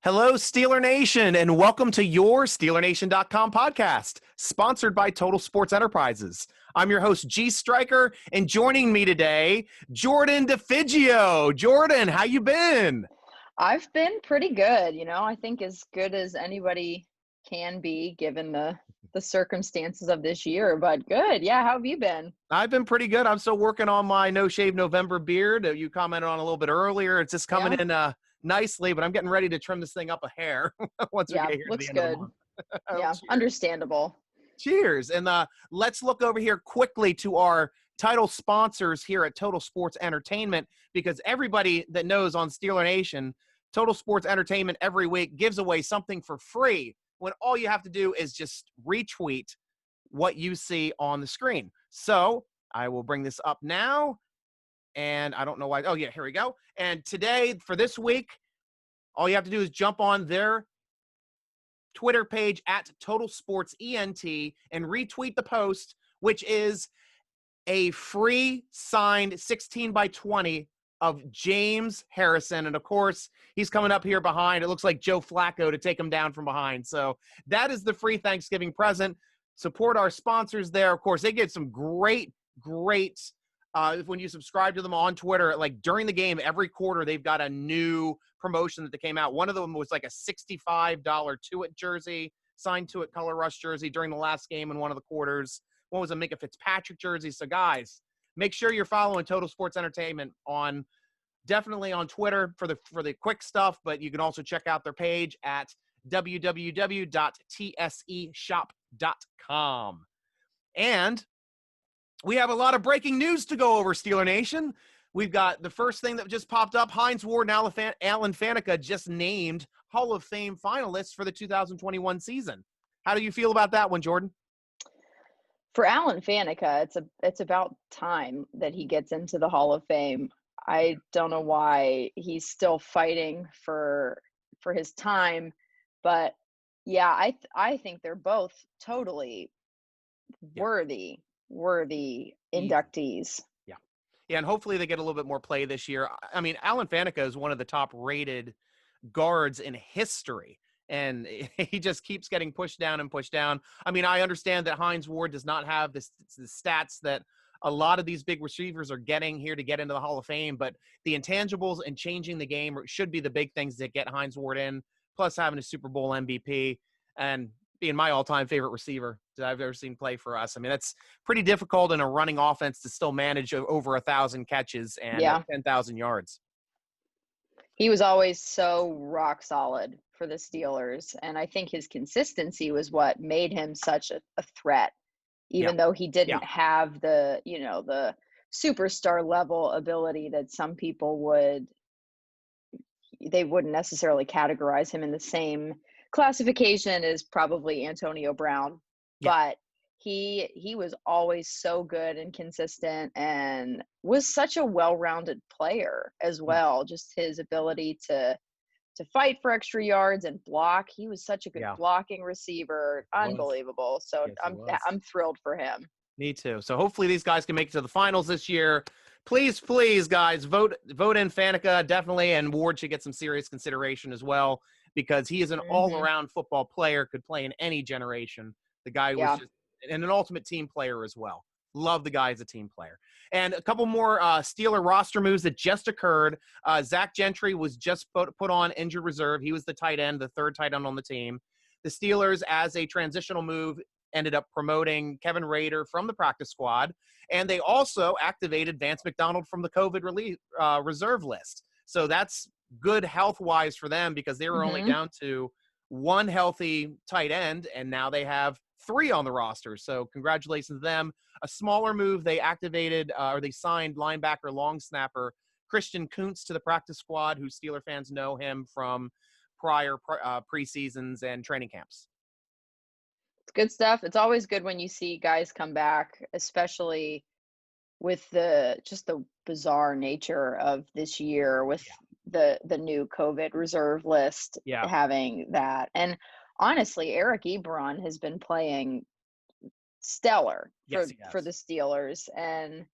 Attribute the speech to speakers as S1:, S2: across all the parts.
S1: Hello, Steeler Nation, and welcome to your SteelerNation.com podcast, sponsored by Total Sports Enterprises. I'm your host, G.Stryker, and joining me today, Jordan DiFigio. Jordan, how you been?
S2: I've been pretty good, I think as good as anybody can be given the circumstances of this year, but good. Yeah, how have you been?
S1: I've been pretty good. I'm still working on my No Shave November beard that you commented on a little bit earlier. It's just coming
S2: Yeah?
S1: in nicely, but I'm getting ready to trim this thing up a hair once we
S2: Yeah,
S1: get here to the
S2: looks
S1: end of the
S2: good.
S1: month.
S2: Yeah,
S1: Cheers.
S2: understandable.
S1: Cheers. And let's look over here quickly to our title sponsors here at Total Sports Entertainment, because everybody that knows on Steeler Nation, Total Sports Entertainment every week gives away something for free when all you have to do is just retweet what you see on the screen. So I will bring this up now. And I don't know why. Oh, yeah, here we go. And today, for this week, all you have to do is jump on their Twitter page at Total Sports ENT and retweet the post, which is a free signed 16 by 20 of James Harrison. And of course, he's coming up here behind. It looks like Joe Flacco to take him down from behind. So that is the free Thanksgiving present. Support our sponsors there. Of course, they get some great when you subscribe to them on Twitter, like during the game, every quarter, they've got a new promotion that they came out. One of them was like a $65 To-It jersey, signed To-It Color Rush jersey during the last game in one of the quarters. One was a Minka Fitzpatrick jersey. So guys, make sure you're following Total Sports Entertainment definitely on Twitter for the quick stuff, but you can also check out their page at www.tseshop.com. And we have a lot of breaking news to go over, Steeler Nation. We've got the first thing that just popped up. Hines Ward and Alan Faneca just named Hall of Fame finalists for the 2021 season. How do you feel about that one, Jordan?
S2: For Alan Faneca, it's about time that he gets into the Hall of Fame. I don't know why he's still fighting for his time, but yeah, I think they're both totally worthy inductees.
S1: Yeah. Yeah, and hopefully they get a little bit more play this year. I mean, Alan Faneca is one of the top-rated guards in history, and he just keeps getting pushed down and pushed down. I mean, I understand that Hines Ward does not have the stats that a lot of these big receivers are getting here to get into the Hall of Fame, but the intangibles and changing the game should be the big things that get Hines Ward in, plus having a Super Bowl MVP and being my all-time favorite receiver that I've ever seen play for us. I mean, that's pretty difficult in a running offense to still manage over 1,000 catches and 10,000 yards.
S2: He was always so rock solid for the Steelers, and I think his consistency was what made him such a threat, even though he didn't have the superstar level ability that some people they wouldn't necessarily categorize him in the same classification as probably Antonio Brown, but he was always so good and consistent and was such a well-rounded player as well. Just his ability to fight for extra yards and block. He was such a good blocking receiver. Unbelievable. So I'm thrilled for him.
S1: Me too. So hopefully these guys can make it to the finals this year. Please, guys, vote in Faneca, definitely, and Ward should get some serious consideration as well, because he is an all-around football player, could play in any generation. The guy was just and an ultimate team player as well. Love the guy as a team player. And a couple more Steeler roster moves that just occurred. Zach Gentry was just put on injured reserve. He was the tight end, the third tight end on the team. The Steelers, as a transitional move, ended up promoting Kevin Rader from the practice squad. And they also activated Vance McDonald from the COVID reserve list. So that's good health-wise for them, because they were only down to one healthy tight end, and now they have 3 on the roster. So congratulations to them. A smaller move, they activated or they signed linebacker long snapper Christian Kuntz to the practice squad, who Steeler fans know him from prior preseasons and training camps.
S2: It's good stuff. It's always good when you see guys come back, especially with the bizarre nature of this year with the new COVID reserve list having that. And honestly, Eric Ebron has been playing stellar for the Steelers, and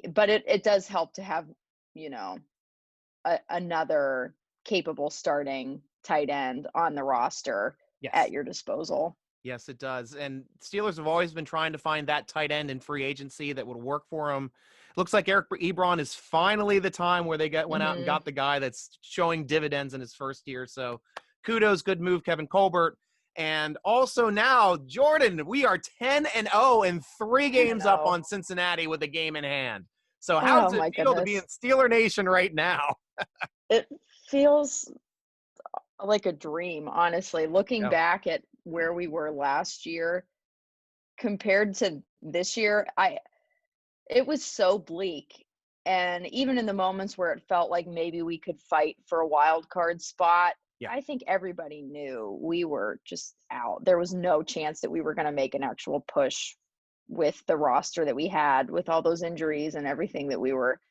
S2: but it does help to have, another capable starting tight end on the roster
S1: Yes.
S2: at your disposal.
S1: Yes, it does. And Steelers have always been trying to find that tight end in free agency that would work for them. Looks like Eric Ebron is finally the time where they went out and got the guy that's showing dividends in his first year. So kudos, good move, Kevin Colbert. And also now, Jordan, we are 10-0 and 3 games up on Cincinnati with a game in hand. So how does it feel to be in Steeler Nation right now?
S2: It feels like a dream, honestly. Looking back at where we were last year compared to this year, it was so bleak. And even in the moments where it felt like maybe we could fight for a wild card spot, I think everybody knew we were just out. There was no chance that we were going to make an actual push with the roster that we had, with all those injuries and everything that we were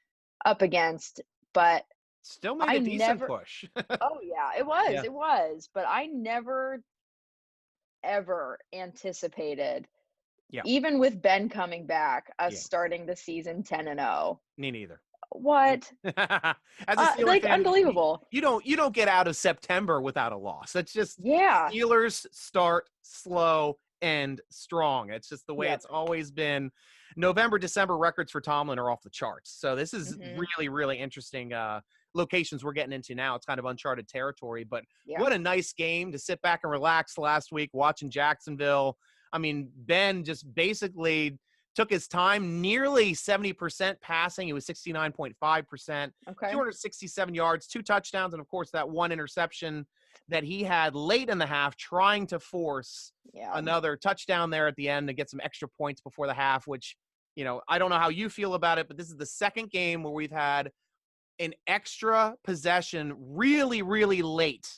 S2: up against. But
S1: still made a decent push.
S2: Oh yeah, it was. It was. But I never ever anticipated, even with Ben coming back, us starting the season 10-0.
S1: Me neither.
S2: What?
S1: As a Steelers fan,
S2: unbelievable.
S1: You don't get out of September without a loss. That's just Steelers start slow and strong. It's just the way it's always been. November, December records for Tomlin are off the charts. So this is really, really interesting locations we're getting into now. It's kind of uncharted territory, but what a nice game to sit back and relax last week watching Jacksonville. I mean, Ben just basically took his time, nearly 70% passing. He was 69.5%, 267 yards, 2 touchdowns, and of course that 1 interception that he had late in the half, trying to force another touchdown there at the end to get some extra points before the half, which, I don't know how you feel about it, but this is the second game where we've had an extra possession really, really late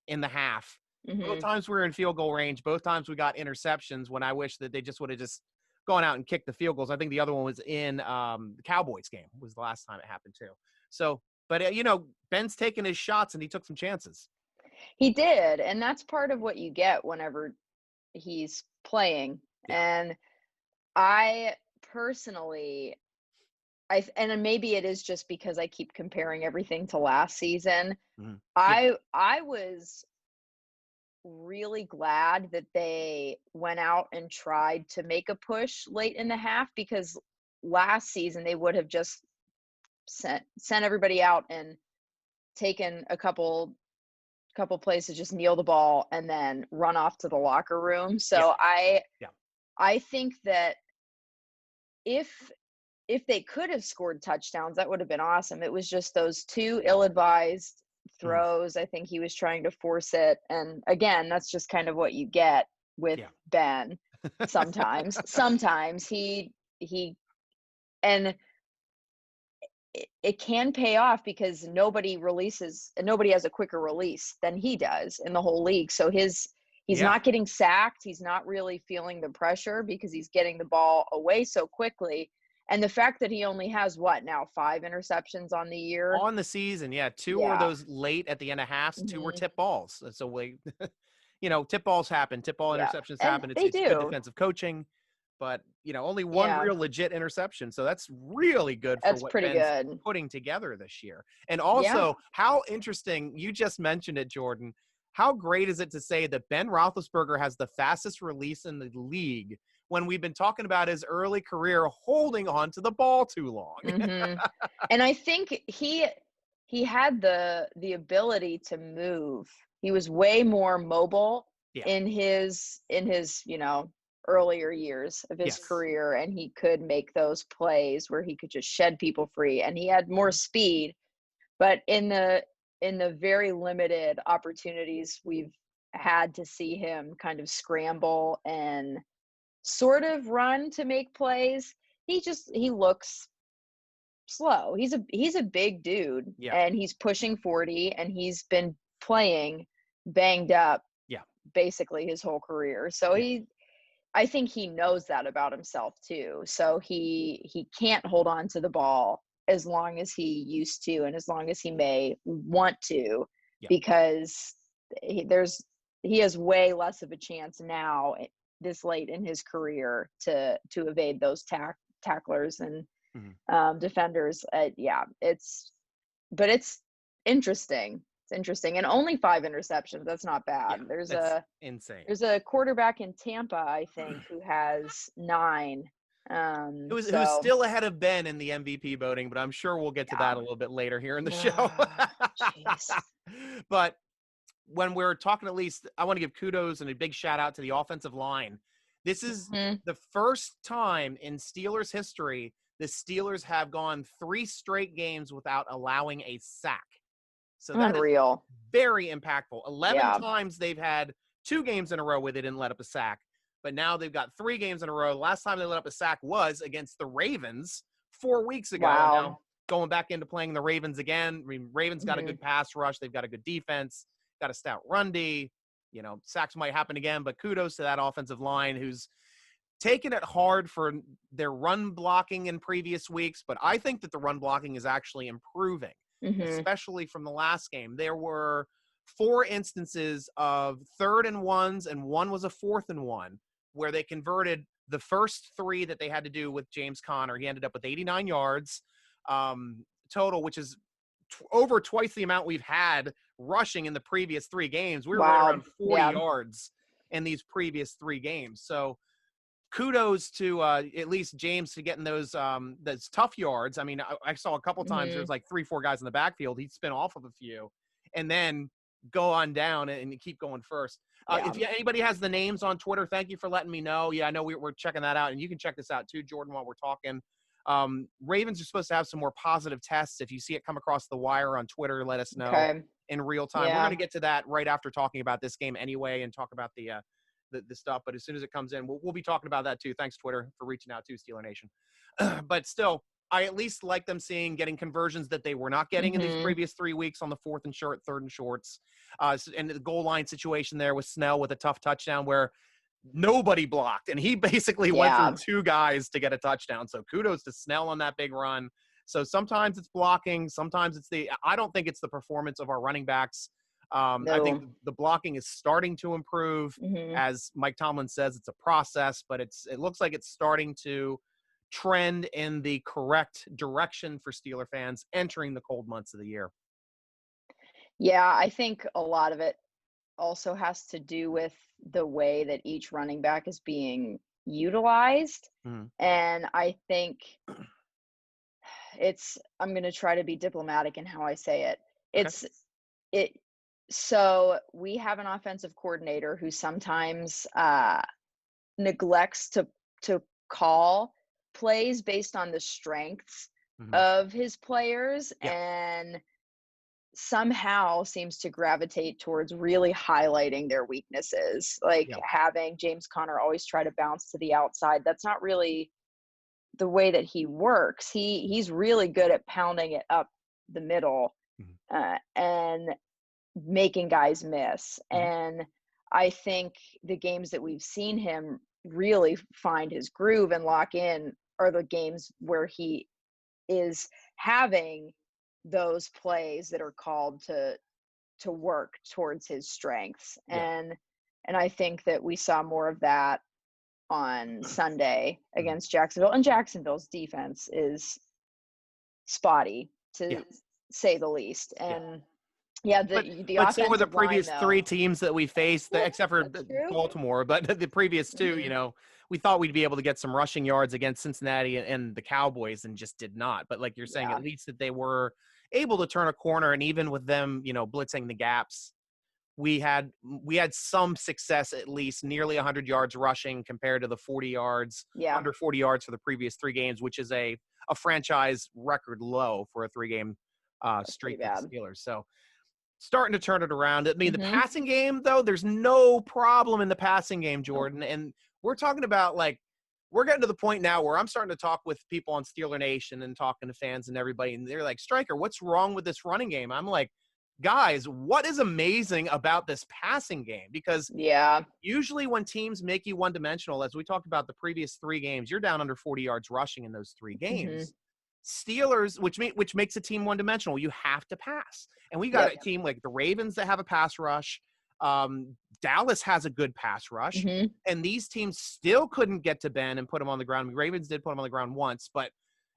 S1: in the half. Both times we were in field goal range. Both times we got interceptions when I wish that they just would have just gone out and kicked the field goals. I think the other one was in the Cowboys game was the last time it happened too. So, but Ben's taking his shots and he took some chances.
S2: He did. And that's part of what you get whenever he's playing. And I personally, and maybe it is just because I keep comparing everything to last season. I was really glad that they went out and tried to make a push late in the half, because last season they would have just sent everybody out and taken a couple plays to just kneel the ball and then run off to the locker room. So I think that if they could have scored touchdowns, that would have been awesome. It was just those 2 ill-advised throws. I think he was trying to force it. And again, that's just kind of what you get with Ben. Sometimes he and it can pay off because nobody has a quicker release than he does in the whole league. So he's not getting sacked. He's not really feeling the pressure because he's getting the ball away so quickly. And the fact that he only has 5 interceptions on the year?
S1: On the season, 2 were those late at the end of halves, 2 were tip balls. So tip balls happen. Tip ball interceptions happen. It's good defensive coaching. But, only 1 real legit interception. So that's really good for what Ben's putting together this year. And also, how interesting, you just mentioned it, Jordan. How great is it to say that Ben Roethlisberger has the fastest release in the league when we've been talking about his early career holding on to the ball too long?
S2: And I think he had the ability to move. He was way more mobile in his earlier years of his career, and he could make those plays where he could just shed people free, and he had more speed. But in the very limited opportunities we've had to see him kind of scramble and sort of run to make plays, he looks slow. He's a big dude, and he's pushing 40, and he's been playing banged up basically his whole career. So I think he knows that about himself too. So he can't hold on to the ball as long as he used to, and as long as he may want to, because he has way less of a chance now this late in his career to evade those tacklers and defenders. It's interesting It's interesting. And only 5 interceptions. That's not bad.
S1: Yeah, that's insane.
S2: There's a quarterback in Tampa, I think, who has 9.
S1: It was
S2: So
S1: still ahead of Ben in the MVP voting, but I'm sure we'll get to that a little bit later here in the show.
S2: Jeez.
S1: But when we're talking, at least I want to give kudos and a big shout out to the offensive line. This is the first time in Steelers history the Steelers have gone 3 straight games without allowing a sack. So that
S2: Unreal.
S1: is very impactful. 11 times they've had 2 games in a row where they didn't let up a sack, but now they've got 3 games in a row. Last time they let up a sack was against the Ravens 4 weeks ago.
S2: Wow.
S1: And now going back into playing the Ravens again. I mean, Ravens got a good pass rush. They've got a good defense, got a stout run D. You know, sacks might happen again, but kudos to that offensive line who's taken it hard for their run blocking in previous weeks. But I think that the run blocking is actually improving, especially from the last game. There were 4 instances of 3rd and 1s, and 1 was a 4th and 1, where they converted the first 3 that they had to do with James Conner. He ended up with 89 yards total, which is over twice the amount we've had rushing in the previous 3 games. We were right around 40 yards in these previous 3 games. So kudos to at least James to getting those tough yards. I mean, I saw a couple times there's like 3-4 guys in the backfield. He'd spin off of a few and then go on down and keep going first. If anybody has the names on Twitter, thank you for letting me know. Yeah, I know we're checking that out, and you can check this out too, Jordan, while we're talking. Ravens are supposed to have some more positive tests. If you see it come across the wire on Twitter, let us know in real time. We're going to get to that right after talking about this game anyway and talk about the stuff. But as soon as it comes in, we'll be talking about that too. Thanks, Twitter, for reaching out to Steeler Nation. But still, I at least like them getting conversions that they were not getting in these previous 3 weeks on the 4th and short, 3rd and shorts. And the goal line situation there with Snell with a tough touchdown where nobody blocked, and he basically went through 2 guys to get a touchdown. So kudos to Snell on that big run. So sometimes it's blocking, sometimes it's I don't think it's the performance of our running backs. I think the blocking is starting to improve. As Mike Tomlin says, it's a process, but it looks like it's starting to trend in the correct direction for Steeler fans entering the cold months of the year.
S2: Yeah, I think a lot of it also has to do with the way that each running back is being utilized. And I think I'm going to try to be diplomatic in how I say it. So we have an offensive coordinator who sometimes neglects to call plays based on the strengths of his players and somehow seems to gravitate towards really highlighting their weaknesses, like having James Conner always try to bounce to the outside. That's not really the way that he works. He's really good at pounding it up the middle and making guys miss. And I think the games that we've seen him really find his groove and lock in are the games where he is having those plays that are called to work towards his strengths. And I think that we saw more of that on Sunday against Jacksonville, and Jacksonville's defense is spotty to say the least. And
S1: but so were the previous 3 teams that we faced, except for Baltimore, but the previous 2, you know, we thought we'd be able to get some rushing yards against Cincinnati and the Cowboys and just did not. But like you're saying, at least that they were able to turn a corner, and even with them, you know, blitzing the gaps, we had some success, at least nearly 100 yards rushing compared to the 40 yards, under 40 yards for the previous 3 games, which is a franchise record low for a 3-game streak for the Steelers. So starting to turn it around. I mean, the passing game, though, there's no problem in the passing game, Jordan. And we're talking about, like, we're getting to the point now where I'm starting to talk with people on Steeler Nation and talking to fans and everybody, and they're like, Stryker, what's wrong with this running game? I'm like, guys, what is amazing about this passing game? Because usually when teams make you one-dimensional, as we talked about the previous 3 games, you're down under 40 yards rushing in those 3 games. Steelers, which makes a team one-dimensional, you have to pass. And we got a team like the Ravens that have a pass rush. Dallas has a good pass rush. And these teams still couldn't get to Ben and put him on the ground. Ravens did put him on the ground once, but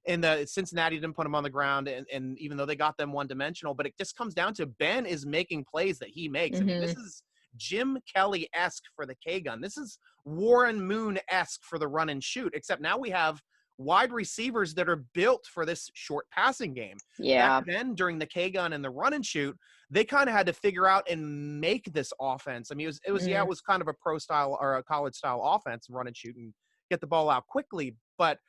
S1: And the Cincinnati didn't put him on the ground, and even though they got them one-dimensional, but it just comes down to Ben is making plays that he makes. I mean, this is Jim Kelly-esque for the K-gun. This is Warren Moon-esque for the run and shoot, except now we have wide receivers that are built for this short passing game.
S2: Yeah.
S1: Back then, during the K-gun and the run and shoot, they kind of had to figure out and make this offense. I mean, it was kind of a pro style or a college style offense, run and shoot and get the ball out quickly. But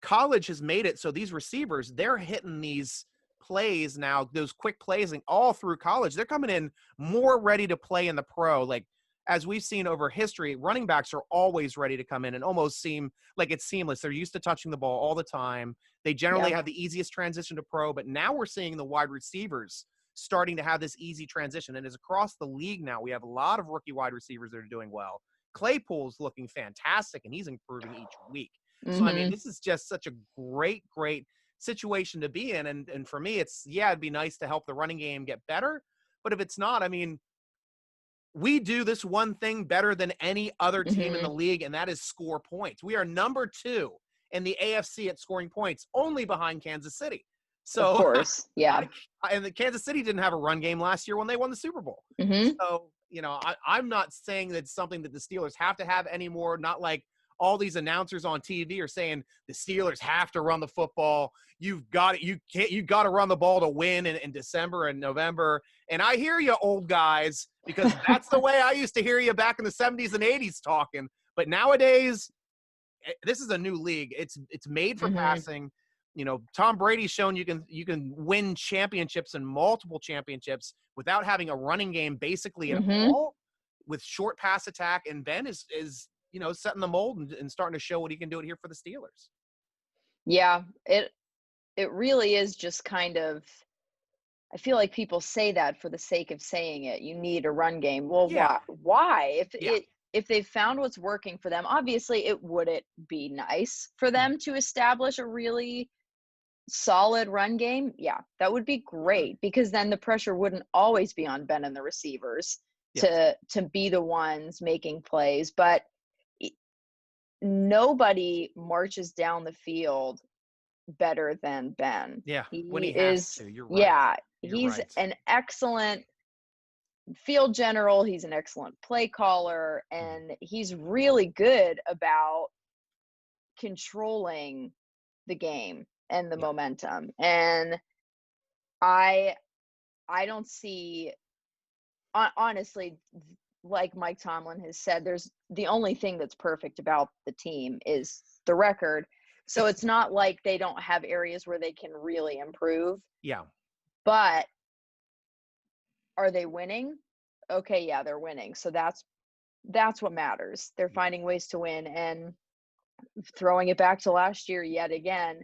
S1: college has made it so these receivers, they're hitting these plays now, those quick plays, and all through college. They're coming in more ready to play in the pro. Like, as we've seen over history, running backs are always ready to come in and almost seem like it's seamless. They're used to touching the ball all the time. They generally have the easiest transition to pro, but now we're seeing the wide receivers starting to have this easy transition. And it's across the league now. We have a lot of rookie wide receivers that are doing well. Claypool's looking fantastic, and he's improving each week. So, I mean, this is just such a great situation to be in. And for me, it'd be nice to help the running game get better. But if it's not, I mean, we do this one thing better than any other team in the league, and that is score points. We are number 2 in the AFC at scoring points, only behind Kansas City. So,
S2: of course, yeah.
S1: And the Kansas City didn't have a run game last year when they won the Super Bowl. So, you know, I'm not saying that's something that the Steelers have to have anymore. Not like all these announcers on TV are saying the Steelers have to run the football. You got to run the ball to win in December and November. And I hear you, old guys, because that's the way I used to hear you back in the 70s and 80s talking. But nowadays, this is a new league. It's made for passing. You know, Tom Brady's shown you can win championships and multiple championships without having a running game basically at all, with short pass attack. And Ben is you know, setting the mold and starting to show what he can do it here for the Steelers.
S2: Yeah, it really is just kind of, I feel like people say that for the sake of saying it. You need a run game. Well, why? If they've found what's working for them, obviously would it be nice for them to establish a really solid run game? Yeah, that would be great, because then the pressure wouldn't always be on Ben and the receivers to be the ones making plays. But nobody marches down the field better than Ben.
S1: Yeah,
S2: when he
S1: has to. You're right.
S2: Yeah,
S1: he's
S2: an excellent field general. He's an excellent play caller, and he's really good about controlling the game and the momentum. And I don't see, honestly, like Mike Tomlin has said, there's the only thing that's perfect about the team is the record. So it's not like they don't have areas where they can really improve.
S1: Yeah.
S2: But are they winning? Okay, yeah, they're winning. So that's what matters. They're finding ways to win. And throwing it back to last year yet again,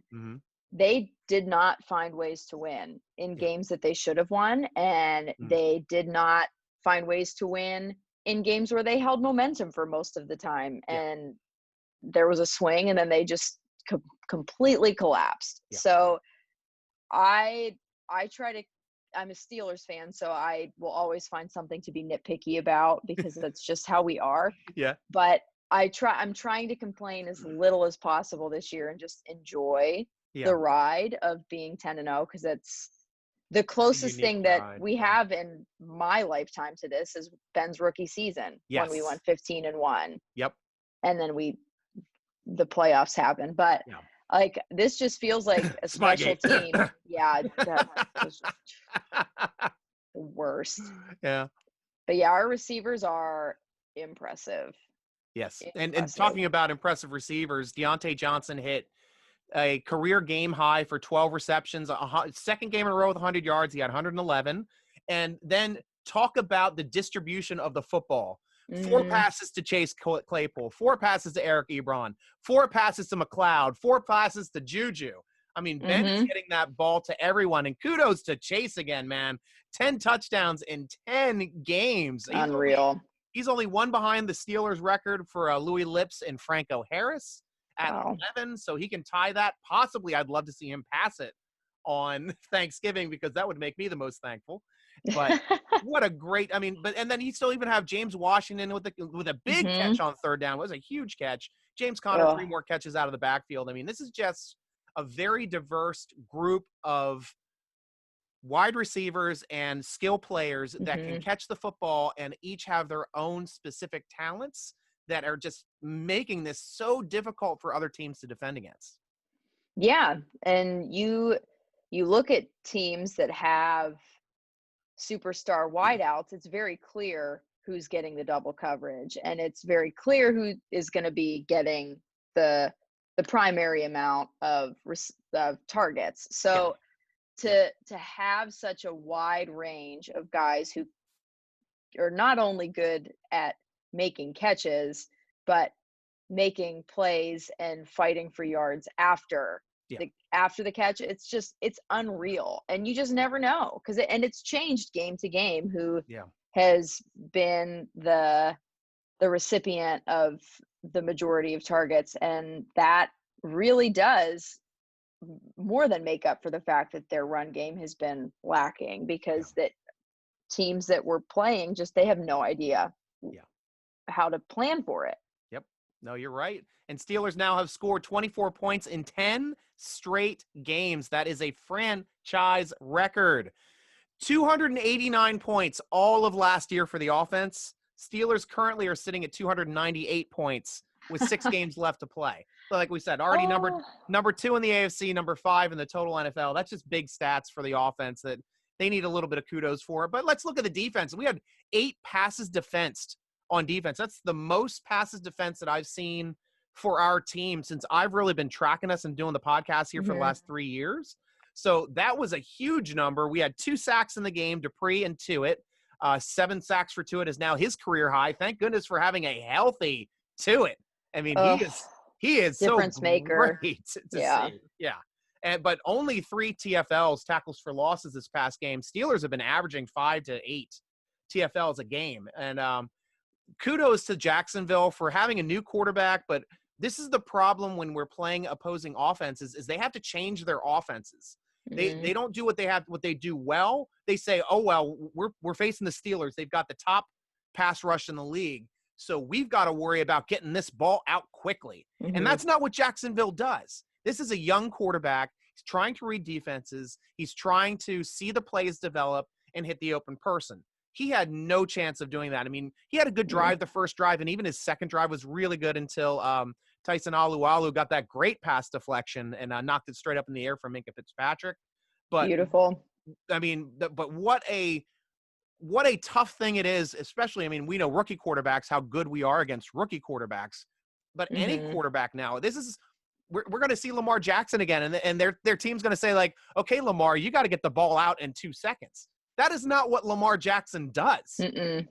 S2: they did not find ways to win in games that they should have won. And they did not find ways to win in games where they held momentum for most of the time. And there was a swing, and then they just completely collapsed. So I try to, I'm a Steelers fan, so I will always find something to be nitpicky about, because that's just how we are. But I'm trying to complain as little as possible this year and just enjoy the ride of being 10-0, because it's the closest thing that we have in my lifetime to this is Ben's rookie season, when we won 15-1. And then the playoffs happened. But like, this just feels like a special team. That was just the worst. But yeah, our receivers are impressive.
S1: And talking about impressive receivers, Deontay Johnson hit a career game high for 12 receptions, second game in a row with 100 yards. He had 111. And then talk about the distribution of the football. 4 passes to Chase Claypool, 4 passes to Eric Ebron, 4 passes to McLeod, 4 passes to Juju. I mean, Ben is getting that ball to everyone. And kudos to Chase again, man. 10 touchdowns in 10 games.
S2: Unreal.
S1: He's only one behind the Steelers record for Louis Lips and Franco Harris at 11, so he can tie that. Possibly, I'd love to see him pass it on Thanksgiving, because that would make me the most thankful. But what a great, I mean, and then he still even have James Washington with a big catch on third down. It was a huge catch. James Conner, 3 more catches out of the backfield. I mean, this is just a very diverse group of wide receivers and skill players that can catch the football and each have their own specific talents that are just making this so difficult for other teams to defend against.
S2: Yeah, and you look at teams that have superstar wideouts, it's very clear who's getting the double coverage, and it's very clear who is going to be getting the primary amount of targets. So to have such a wide range of guys who are not only good at making catches, but making plays and fighting for yards after the catch, it's unreal, and you just never know and it's changed game to game who has been the recipient of the majority of targets, and that really does more than make up for the fact that their run game has been lacking, because that teams that we're playing they have no idea how to plan for it.
S1: No, you're right. And Steelers now have scored 24 points in 10 straight games. That is a franchise record. 289 points all of last year for the offense. Steelers currently are sitting at 298 points with 6 games left to play. So like we said, already number 2 in the AFC, number 5 in the total NFL. That's just big stats for the offense that they need a little bit of kudos for. But let's look at the defense. We had 8 passes defensed on defense. That's the most passes defense that I've seen for our team since I've really been tracking us and doing the podcast here for the last 3 years. So that was a huge number. We had 2 sacks in the game, Dupree and Tuitt. 7 sacks for Tuitt is now his career high. Thank goodness for having a healthy Tuitt. I mean, he is
S2: difference
S1: so
S2: maker.
S1: Great to see. Yeah. But only 3 TFLs, tackles for losses, this past game. Steelers have been averaging 5 to 8 TFLs a game. And kudos to Jacksonville for having a new quarterback, but this is the problem when we're playing opposing offenses is they have to change their offenses. They don't do what they do well. They say, oh, well, we're facing the Steelers. They've got the top pass rush in the league. So we've got to worry about getting this ball out quickly. And that's not what Jacksonville does. This is a young quarterback. He's trying to read defenses. He's trying to see the plays develop and hit the open person. He had no chance of doing that. I mean, he had a good drive the first drive, and even his second drive was really good until Tyson Alualu got that great pass deflection and knocked it straight up in the air from Minkah Fitzpatrick. But
S2: beautiful.
S1: I mean, but what a tough thing it is, especially, I mean, we know rookie quarterbacks, how good we are against rookie quarterbacks, but any quarterback now, we're going to see Lamar Jackson again, and their team's going to say, like, okay, Lamar, you got to get the ball out in 2 seconds. That is not what Lamar Jackson does. That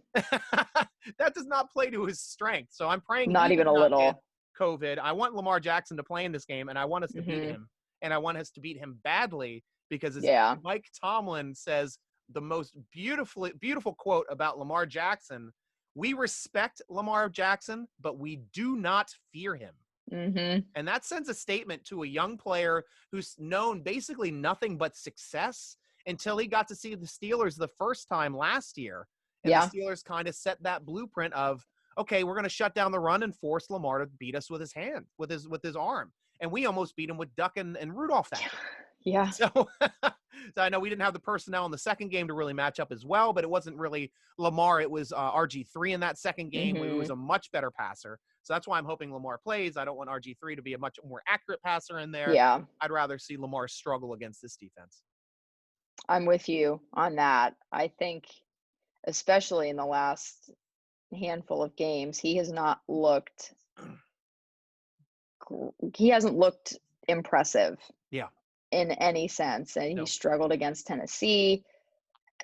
S1: does not play to his strength. So I'm praying
S2: not even a little.
S1: COVID. I want Lamar Jackson to play in this game, and I want us to beat him. And I want us to beat him badly because, as Mike Tomlin says, the most beautiful quote about Lamar Jackson: "We respect Lamar Jackson, but we do not fear him." And that sends a statement to a young player who's known basically nothing but success until he got to see the Steelers the first time last year. And the Steelers kind of set that blueprint of, okay, we're going to shut down the run and force Lamar to beat us with his hand, with his arm. And we almost beat him with Duck and Rudolph that year. So I know we didn't have the personnel in the second game to really match up as well, but it wasn't really Lamar. It was RG3 in that second game who was a much better passer. So that's why I'm hoping Lamar plays. I don't want RG3 to be a much more accurate passer in there. I'd rather see Lamar struggle against this defense.
S2: I'm with you on that. I think, especially in the last handful of games, he hasn't looked impressive in any sense. And he struggled against Tennessee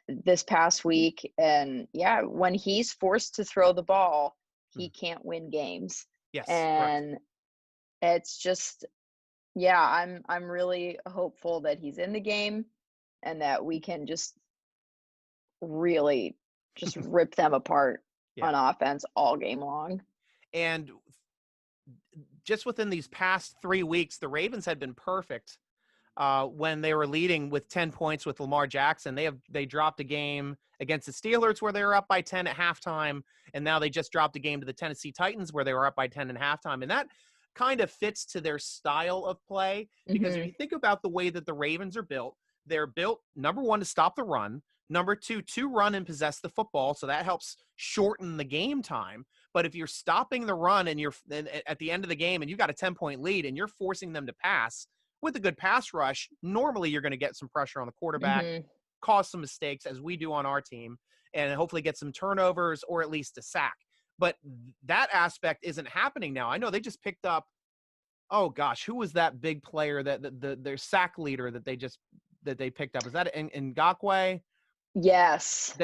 S2: this past week. And when he's forced to throw the ball, he can't win games. And it's just, I'm really hopeful that he's in the game and that we can just really just rip them apart on offense all game long.
S1: And just within these past 3 weeks, the Ravens had been perfect when they were leading with 10 points with Lamar Jackson. They dropped a game against the Steelers where they were up by 10 at halftime, and now they just dropped a game to the Tennessee Titans where they were up by 10 at halftime. And that kind of fits to their style of play. Because if you think about the way that the Ravens are built, they're built, number one, to stop the run. Number two, to run and possess the football. So that helps shorten the game time. But if you're stopping the run and you're at the end of the game and you got a 10-point lead and you're forcing them to pass with a good pass rush, normally you're going to get some pressure on the quarterback, cause some mistakes as we do on our team, and hopefully get some turnovers or at least a sack. But that aspect isn't happening now. I know they just picked up, oh gosh, who was that big player that their sack leader that they picked up? Is that Ngakoue?
S2: Yes.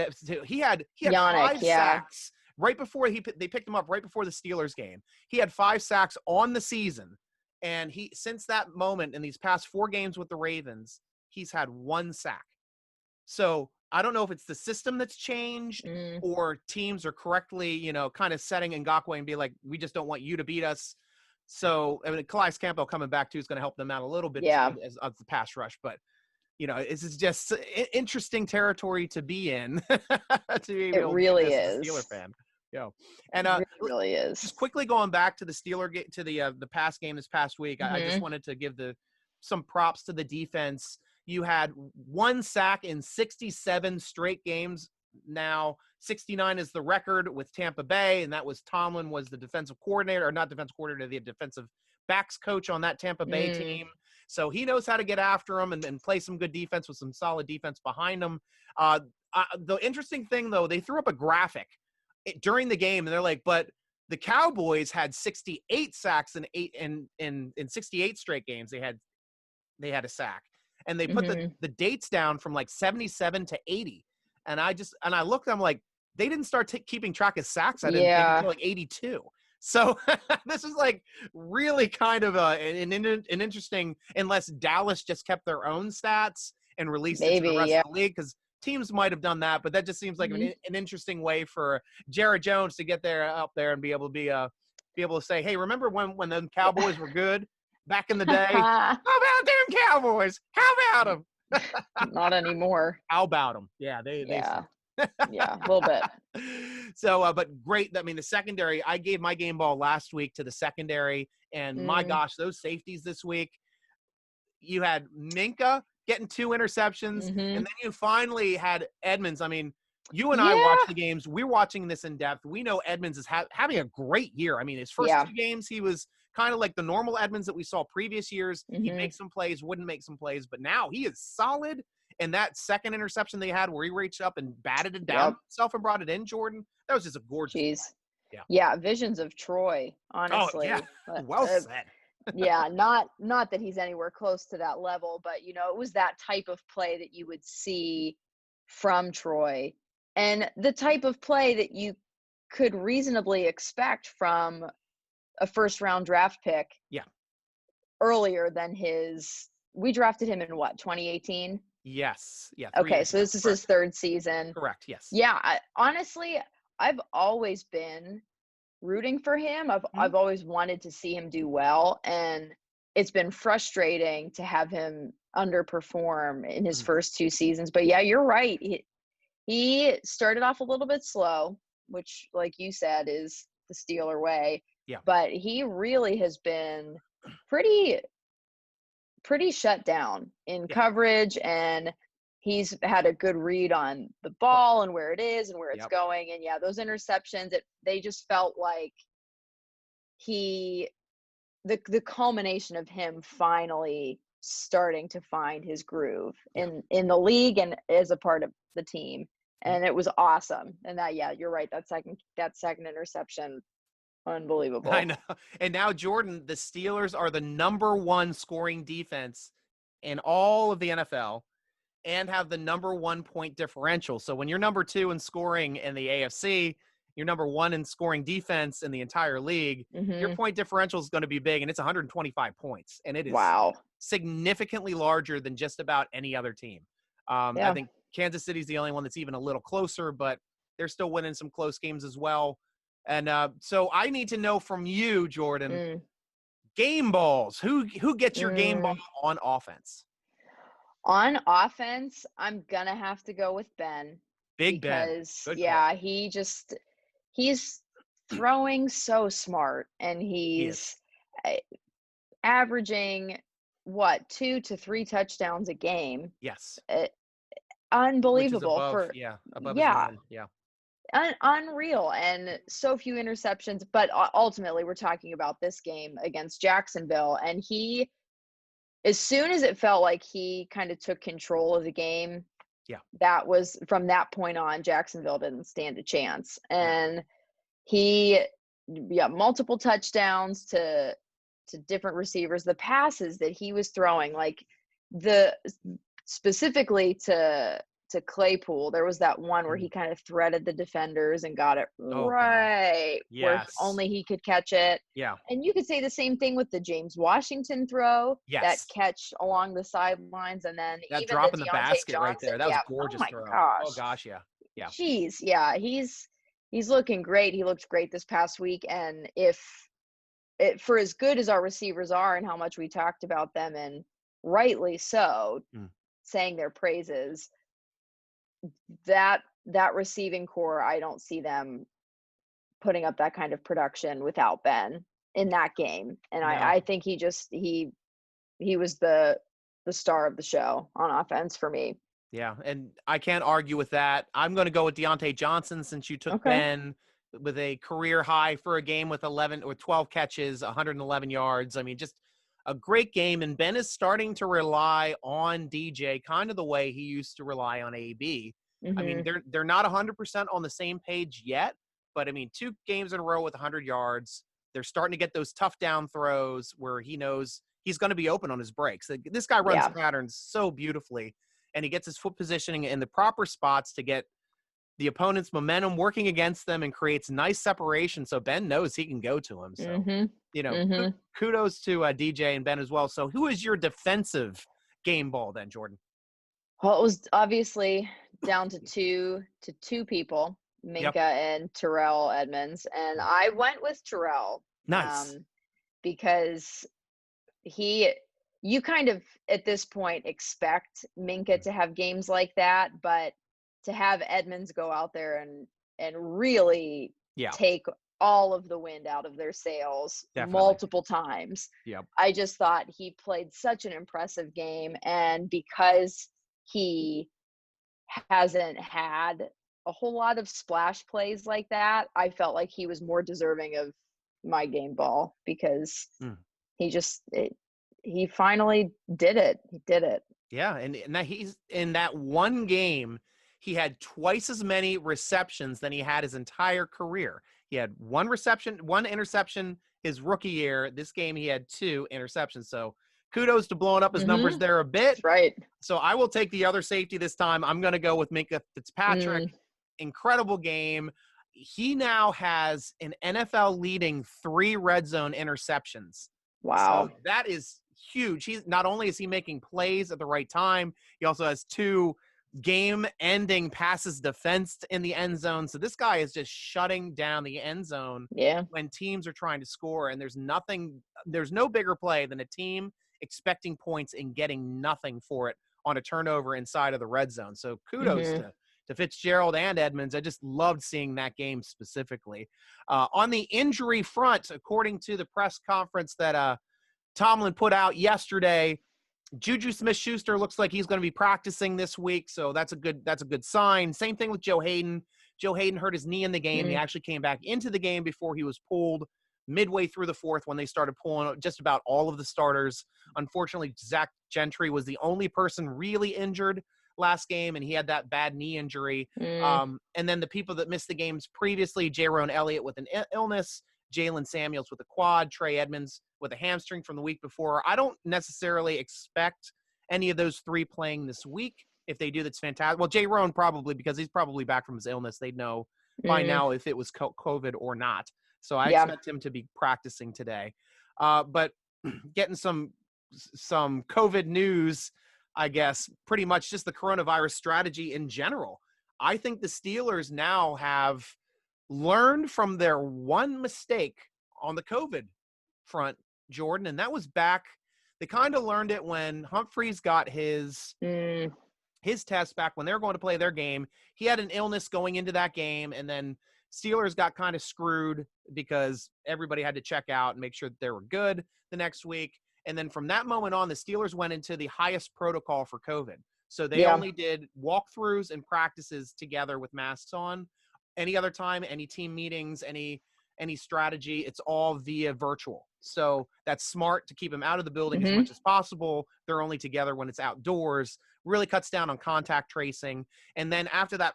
S1: He had
S2: Yannick,
S1: 5 sacks right before they picked him up right before the Steelers game. He had 5 sacks on the season, and since that moment in these past 4 games with the Ravens, he's had 1 sack. So I don't know if it's the system that's changed or teams are correctly, kind of setting Ngakoue and be like, we just don't want you to beat us. So I mean, Calais Campbell coming back too is going to help them out a little bit as the pass rush, but. It's just interesting territory to be in.
S2: It really is.
S1: As a Steeler fan. And
S2: it really is.
S1: Just quickly going back to the the pass game this past week, I just wanted to give some props to the defense. You had 1 sack in 67 straight games. Now 69 is the record with Tampa Bay, and that was Tomlin was the defensive coordinator, or not defensive coordinator, the defensive backs coach on that Tampa Bay team. So he knows how to get after them and play some good defense with some solid defense behind them. The interesting thing, though, they threw up a graphic during the game, and they're like, but the Cowboys had 68 sacks in 68 straight games. They had a sack, and they put the dates down from like 77 to 80. And I looked, I'm like, they didn't start keeping track of sacks. I didn't think until like 82. So this is like really kind of an interesting, unless Dallas just kept their own stats and released it to the rest of the league, because teams might have done that, but that just seems like an interesting way for Jared Jones to get up there and be able to say, hey, remember when the Cowboys were good back in the day? How about them Cowboys? How about them?
S2: Not anymore.
S1: How about them? Yeah, they
S2: yeah, a little bit.
S1: So, but great. I mean, the secondary, I gave my game ball last week to the secondary, and my gosh, those safeties this week, you had Minka getting 2 interceptions, and then you finally had Edmonds. I mean, you and I watched the games. We're watching this in depth. We know Edmonds is having a great year. I mean, his first 2 games, he was kind of like the normal Edmonds that we saw previous years. He'd make some plays, wouldn't make some plays, but now he is solid. And that second interception they had where he reached up and batted it down himself and brought it in, Jordan, that was just a gorgeous play.
S2: Yeah, visions of Troy, honestly.
S1: Oh, yeah. Well said.
S2: Yeah, not that he's anywhere close to that level, but, it was that type of play that you would see from Troy, and the type of play that you could reasonably expect from a first-round draft pick earlier than we drafted him in what, 2018?
S1: Yes. Yeah.
S2: Okay, so this is his 3rd season.
S1: Correct. Yes.
S2: Yeah. Honestly, I've always been rooting for him. I've always wanted to see him do well, and it's been frustrating to have him underperform in his first 2 seasons. But yeah, you're right. He started off a little bit slow, which, like you said, is the Steeler way.
S1: Yeah.
S2: But he really has been pretty shut down in coverage, and he's had a good read on the ball and where it is and where it's going. And those interceptions, they just felt like the culmination of him finally starting to find his groove in the league and as a part of the team. And it was awesome. And you're right. That second interception, unbelievable.
S1: I know. And now, Jordan, the Steelers are the number 1 scoring defense in all of the NFL and have the number 1 point differential. So when you're number 2 in scoring in the AFC, you're number 1 in scoring defense in the entire league, your point differential is going to be big, and it's 125 points. And it is significantly larger than just about any other team. I think Kansas City's the only one that's even a little closer, but they're still winning some close games as well. And so I need to know from you, Jordan, game balls. Who gets your game ball on offense?
S2: On offense, I'm going to have to go with Ben.
S1: Big Ben.
S2: Ben. He's throwing so smart, and averaging what 2 to 3 touchdowns a game.
S1: Yes. Which is
S2: Unbelievable
S1: above,
S2: for
S1: above his
S2: yeah,
S1: norm. Yeah.
S2: unreal, and so few interceptions. But ultimately, we're talking about this game against Jacksonville, and he, as soon as it felt like he kind of took control of the game,
S1: Yeah.
S2: that was from that point on, Jacksonville didn't stand a chance,
S1: No.
S2: and he multiple touchdowns to different receivers. The passes that he was throwing, like the specifically to Claypool, there was that one where he kind of threaded the defenders and got it
S1: Oh God.
S2: right where
S1: Yes.
S2: only he could catch it.
S1: Yeah.
S2: And you could say the same thing with the James Washington throw, that
S1: Yes.
S2: catch along the sidelines, and then
S1: That
S2: even the
S1: drop in the
S2: Deontay
S1: basket right
S2: Johnson.
S1: there. That was
S2: Yeah.
S1: a
S2: Oh
S1: gorgeous
S2: my
S1: throw. Oh
S2: gosh.
S1: gosh. Yeah. Yeah.
S2: Jeez. Yeah. He's looking great. He looked great this past week. And if for as good as our receivers are and how much we talked about them, and rightly so,
S1: Mm.
S2: saying their praises, that receiving core, I don't see them putting up that kind of production without Ben in that game. And
S1: No.
S2: I think he was the star of the show on offense for me.
S1: Yeah, and I can't argue with that. I'm going to go with Deontay Johnson since you took
S2: Okay.
S1: Ben with a career high for a game with 11 or 12 catches, 111 yards. I mean, just a great game. And Ben is starting to rely on DJ kind of the way he used to rely on AB. I mean,
S2: Mm-hmm.
S1: they're not 100% on the same page yet, but I mean, 2 games in a row with 100 yards. They're starting to get those tough down throws where he knows he's going to be open on his breaks. This guy runs
S2: Yeah.
S1: patterns so beautifully, and he gets his foot positioning in the proper spots to get the opponent's momentum working against them and creates nice separation. So Ben knows he can go to him. So,
S2: Mm-hmm. Mm-hmm.
S1: kudos to DJ and Ben as well. So who is your defensive game ball then, Jordan?
S2: Well, it was obviously down to two people,
S1: Yep.
S2: Minka and Terrell Edmonds, and I went with Terrell.
S1: Nice.
S2: Because you kind of at this point expect Minka to have games like that, but to have Edmonds go out there and really take all of the wind out of their sails multiple times.
S1: Yep.
S2: I just thought he played such an impressive game, and because he hasn't had a whole lot of splash plays like that, I felt like he was more deserving of my game ball, because he finally did it. He did it.
S1: Yeah, and that he's in that one game, he had twice as many receptions than he had his entire career. He had 1 reception, 1 interception his rookie year. This game, he had 2 interceptions. So kudos to blowing up his numbers there a bit.
S2: That's right.
S1: So I will take the other safety this time. I'm going to go with Minka Fitzpatrick. Incredible game. He now has an NFL leading 3 red zone interceptions.
S2: Wow.
S1: So that is huge. He's not only is he making plays at the right time, he also has 2 game-ending passes defensed in the end zone. So this guy is just shutting down the end zone when teams are trying to score. And there's no bigger play than a team expecting points and getting nothing for it on a turnover inside of the red zone. So kudos to Fitzgerald and Edmonds. I just loved seeing that game specifically. On the injury front, according to the press conference that Tomlin put out yesterday, Juju Smith-Schuster looks like he's going to be practicing this week, so that's a good sign. Same thing with Joe Hayden. Joe Hayden hurt his knee in the game. He actually came back into the game before he was pulled midway through the 4th when they started pulling just about all of the starters. Unfortunately, Zach Gentry was the only person really injured last game, and he had that bad knee injury. And then the people that missed the games previously, Jaron Elliott with an illness, Jalen Samuels with a quad, Trey Edmonds with a hamstring from the week before. I don't necessarily expect any of those 3 playing this week. If they do, that's fantastic. Well, Jaron probably, because he's probably back from his illness. They'd know by now if it was COVID or not. So I expect him to be practicing today. But getting some COVID news, I guess, pretty much just the coronavirus strategy in general. I think the Steelers now have learned from their one mistake on the COVID front, Jordan, and that was back. They kind of learned it when Humphreys got his test back when they were going to play their game. He had an illness going into that game, and then Steelers got kind of screwed because everybody had to check out and make sure that they were good the next week. And then from that moment on, the Steelers went into the highest protocol for COVID. So they
S2: Yeah.
S1: only did walkthroughs and practices together with masks on. Any other time, any team meetings, any strategy, it's all via virtual. So that's smart to keep them out of the building as much as possible. They're only together when it's outdoors, really cuts down on contact tracing. And then after that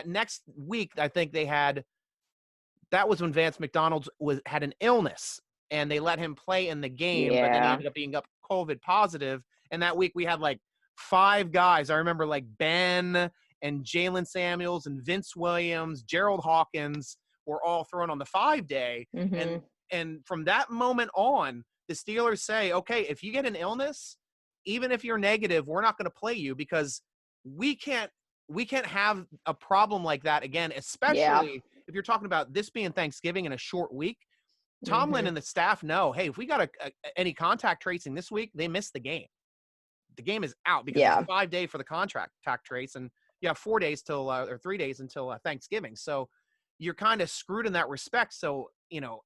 S1: next week, I think that was when Vance McDonald had an illness and they let him play in the game, but then he ended up being COVID positive. And that week we had like 5 guys. I remember like Ben and Jalen Samuels and Vince Williams, Gerald Hawkins were all thrown on the 5-day. And from that moment on, the Steelers say, okay, if you get an illness, even if you're negative, we're not going to play you because we can't have a problem like that again, especially if you're talking about this being Thanksgiving in a short week. Tomlin and the staff know, hey, if we got any contact tracing this week, they miss the game. The game is out because it's 5-day for the contact trace, and you have 4 days till or 3 days until Thanksgiving. So you're kind of screwed in that respect. So,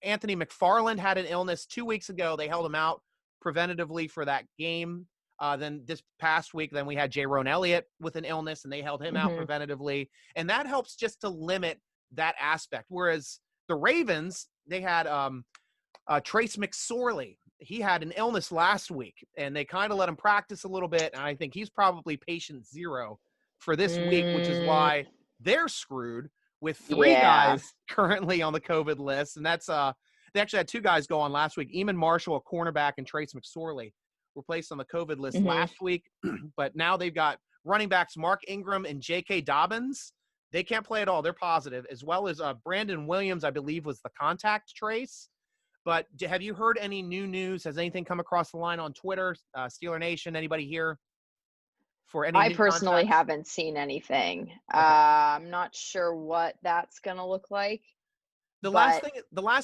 S1: Anthony McFarland had an illness 2 weeks ago. They held him out preventatively for that game. Then this past week, then we had Jaron Elliott with an illness, and they held him out preventatively. And that helps just to limit that aspect. Whereas the Ravens, they had Trace McSorley. He had an illness last week, and they kind of let him practice a little bit. And I think he's probably patient 0 for this week, which is why they're screwed with 3 guys currently on the COVID list. And that's they actually had 2 guys go on last week. Eamon Marshall, a cornerback, and Trace McSorley were placed on the COVID list last week. But now they've got running backs Mark Ingram and J.K. Dobbins. They can't play at all. They're positive, as well as Brandon Williams, I believe, was the contact trace. But have you heard any new news? Has anything come across the line on Twitter, Steeler Nation, anybody here for any
S2: I
S1: new
S2: personally
S1: contacts?
S2: haven't seen anything.
S1: Okay.
S2: I'm not sure what that's going to look like.
S1: The last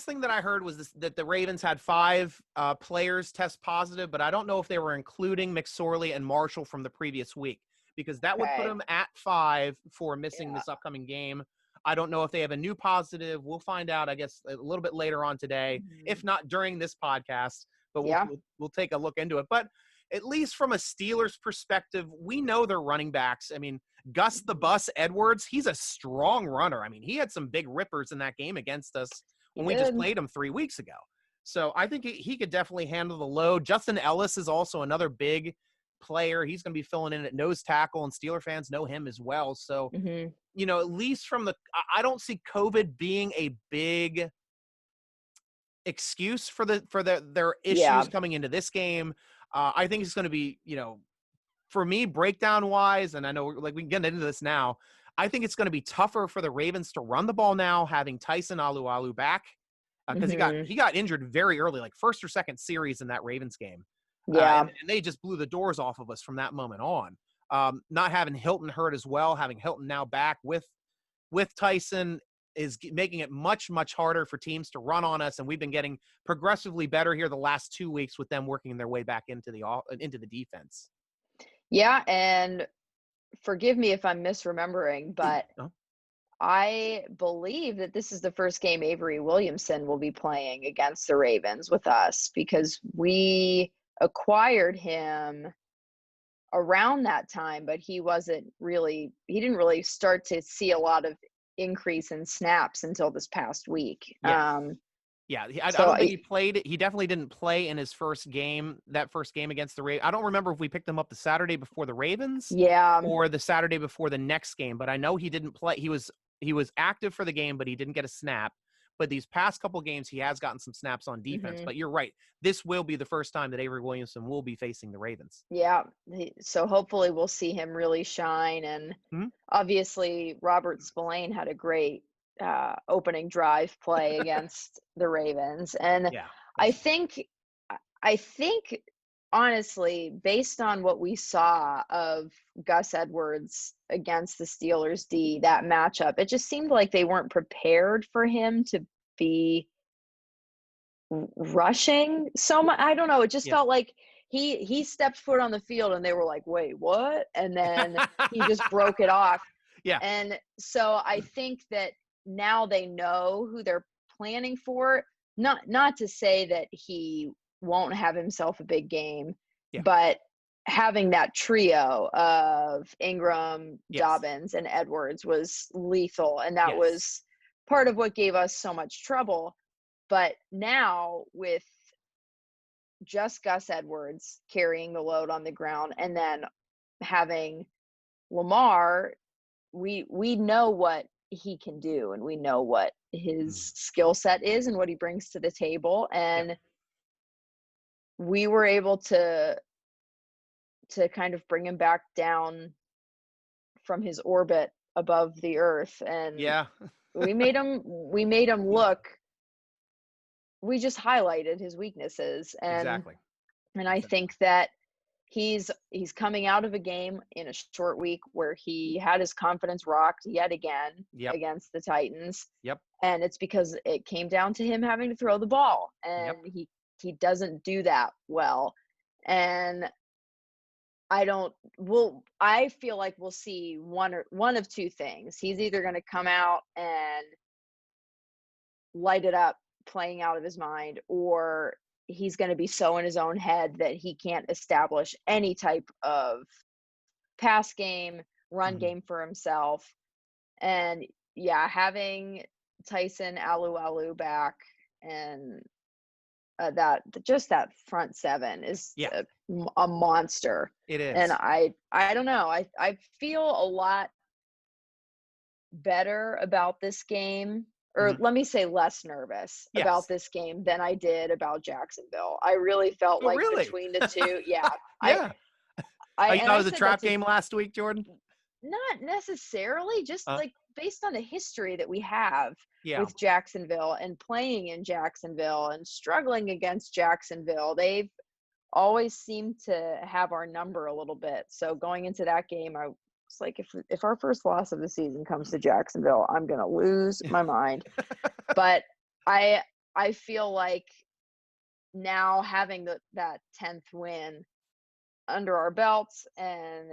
S1: thing that I heard was that the Ravens had 5 players test positive, but I don't know if they were including McSorley and Marshall from the previous week, because that would put them at 5 for missing this upcoming game. I don't know if they have a new positive. We'll find out, I guess, a little bit later on today, if not during this podcast, but we'll take a look into it. But at least from a Steelers perspective, we know their running backs. I mean, Gus the Bus Edwards, he's a strong runner. I mean, he had some big rippers in that game against us when we just played him 3 weeks ago. So I think he could definitely handle the load. Justin Ellis is also another big player. He's going to be filling in at nose tackle, and Steeler fans know him as well. So, at least I don't see COVID being a big excuse for their issues coming into this game. I think it's going to be, for me, breakdown wise, and I know we can get into this now. I think it's going to be tougher for the Ravens to run the ball now, having Tyson Alualu back, because he got injured very early, like first or second series in that Ravens game. And they just blew the doors off of us from that moment on. Not having Hilton hurt as well, having Hilton now back with Tyson is making it much, much harder for teams to run on us. And we've been getting progressively better here the last 2 weeks with them working their way back into the defense.
S2: Yeah, and forgive me if I'm misremembering, but I believe that this is the first game Avery Williamson will be playing against the Ravens with us, because we acquired him around that time, but he didn't really start to see a lot of increase in snaps until this past week. I don't think he played.
S1: He definitely didn't play in his first game, that first game against the Ravens. I don't remember if we picked him up the Saturday before the Ravens or the Saturday before the next game, but I know he didn't play. He was active for the game, but he didn't get a snap. But these past couple games, he has gotten some snaps on defense. But you're right. This will be the first time that Avery Williamson will be facing the Ravens.
S2: Yeah. So hopefully we'll see him really shine. And obviously Robert Spillane had a great opening drive play against the Ravens. And I think honestly, based on what we saw of Gus Edwards against the Steelers D, that matchup, it just seemed like they weren't prepared for him to be rushing so much. I don't know. It just felt like he stepped foot on the field and they were like, wait, what? And then he just broke it off. Yeah. And so I think that now they know who they're planning for. Not to say that he won't have himself a big game,
S1: Yeah.
S2: but having that trio of Ingram,
S1: Yes.
S2: Dobbins, and Edwards was lethal, and that
S1: Yes.
S2: was part of what gave us so much trouble. But now with just Gus Edwards carrying the load on the ground, and then having Lamar, we know what he can do, and we know what his skill set is and what he brings to the table, and we were able to kind of bring him back down from his orbit above the earth, and we made him look. We just highlighted his weaknesses, and I think that he's coming out of a game in a short week where he had his confidence rocked yet again against the Titans. And it's because it came down to him having to throw the ball, and he doesn't do that well. And I feel like we'll see one of two things. He's either going to come out and light it up playing out of his mind, or he's going to be so in his own head that he can't establish any type of pass game, run game for himself. And having Tyson Alualu back, and that front seven is a monster.
S1: It is.
S2: And I don't know. I feel a lot better about this game, or let me say less nervous about this game than I did about Jacksonville. I really felt between the two. I
S1: thought it was a trap game last week, Jordan?
S2: Not necessarily, just like based on the history that we have with Jacksonville and playing in Jacksonville and struggling against Jacksonville. They've always seemed to have our number a little bit. So going into that game, I was like, if our first loss of the season comes to Jacksonville, I'm going to lose my mind. But I feel like now having that 10th win under our belts and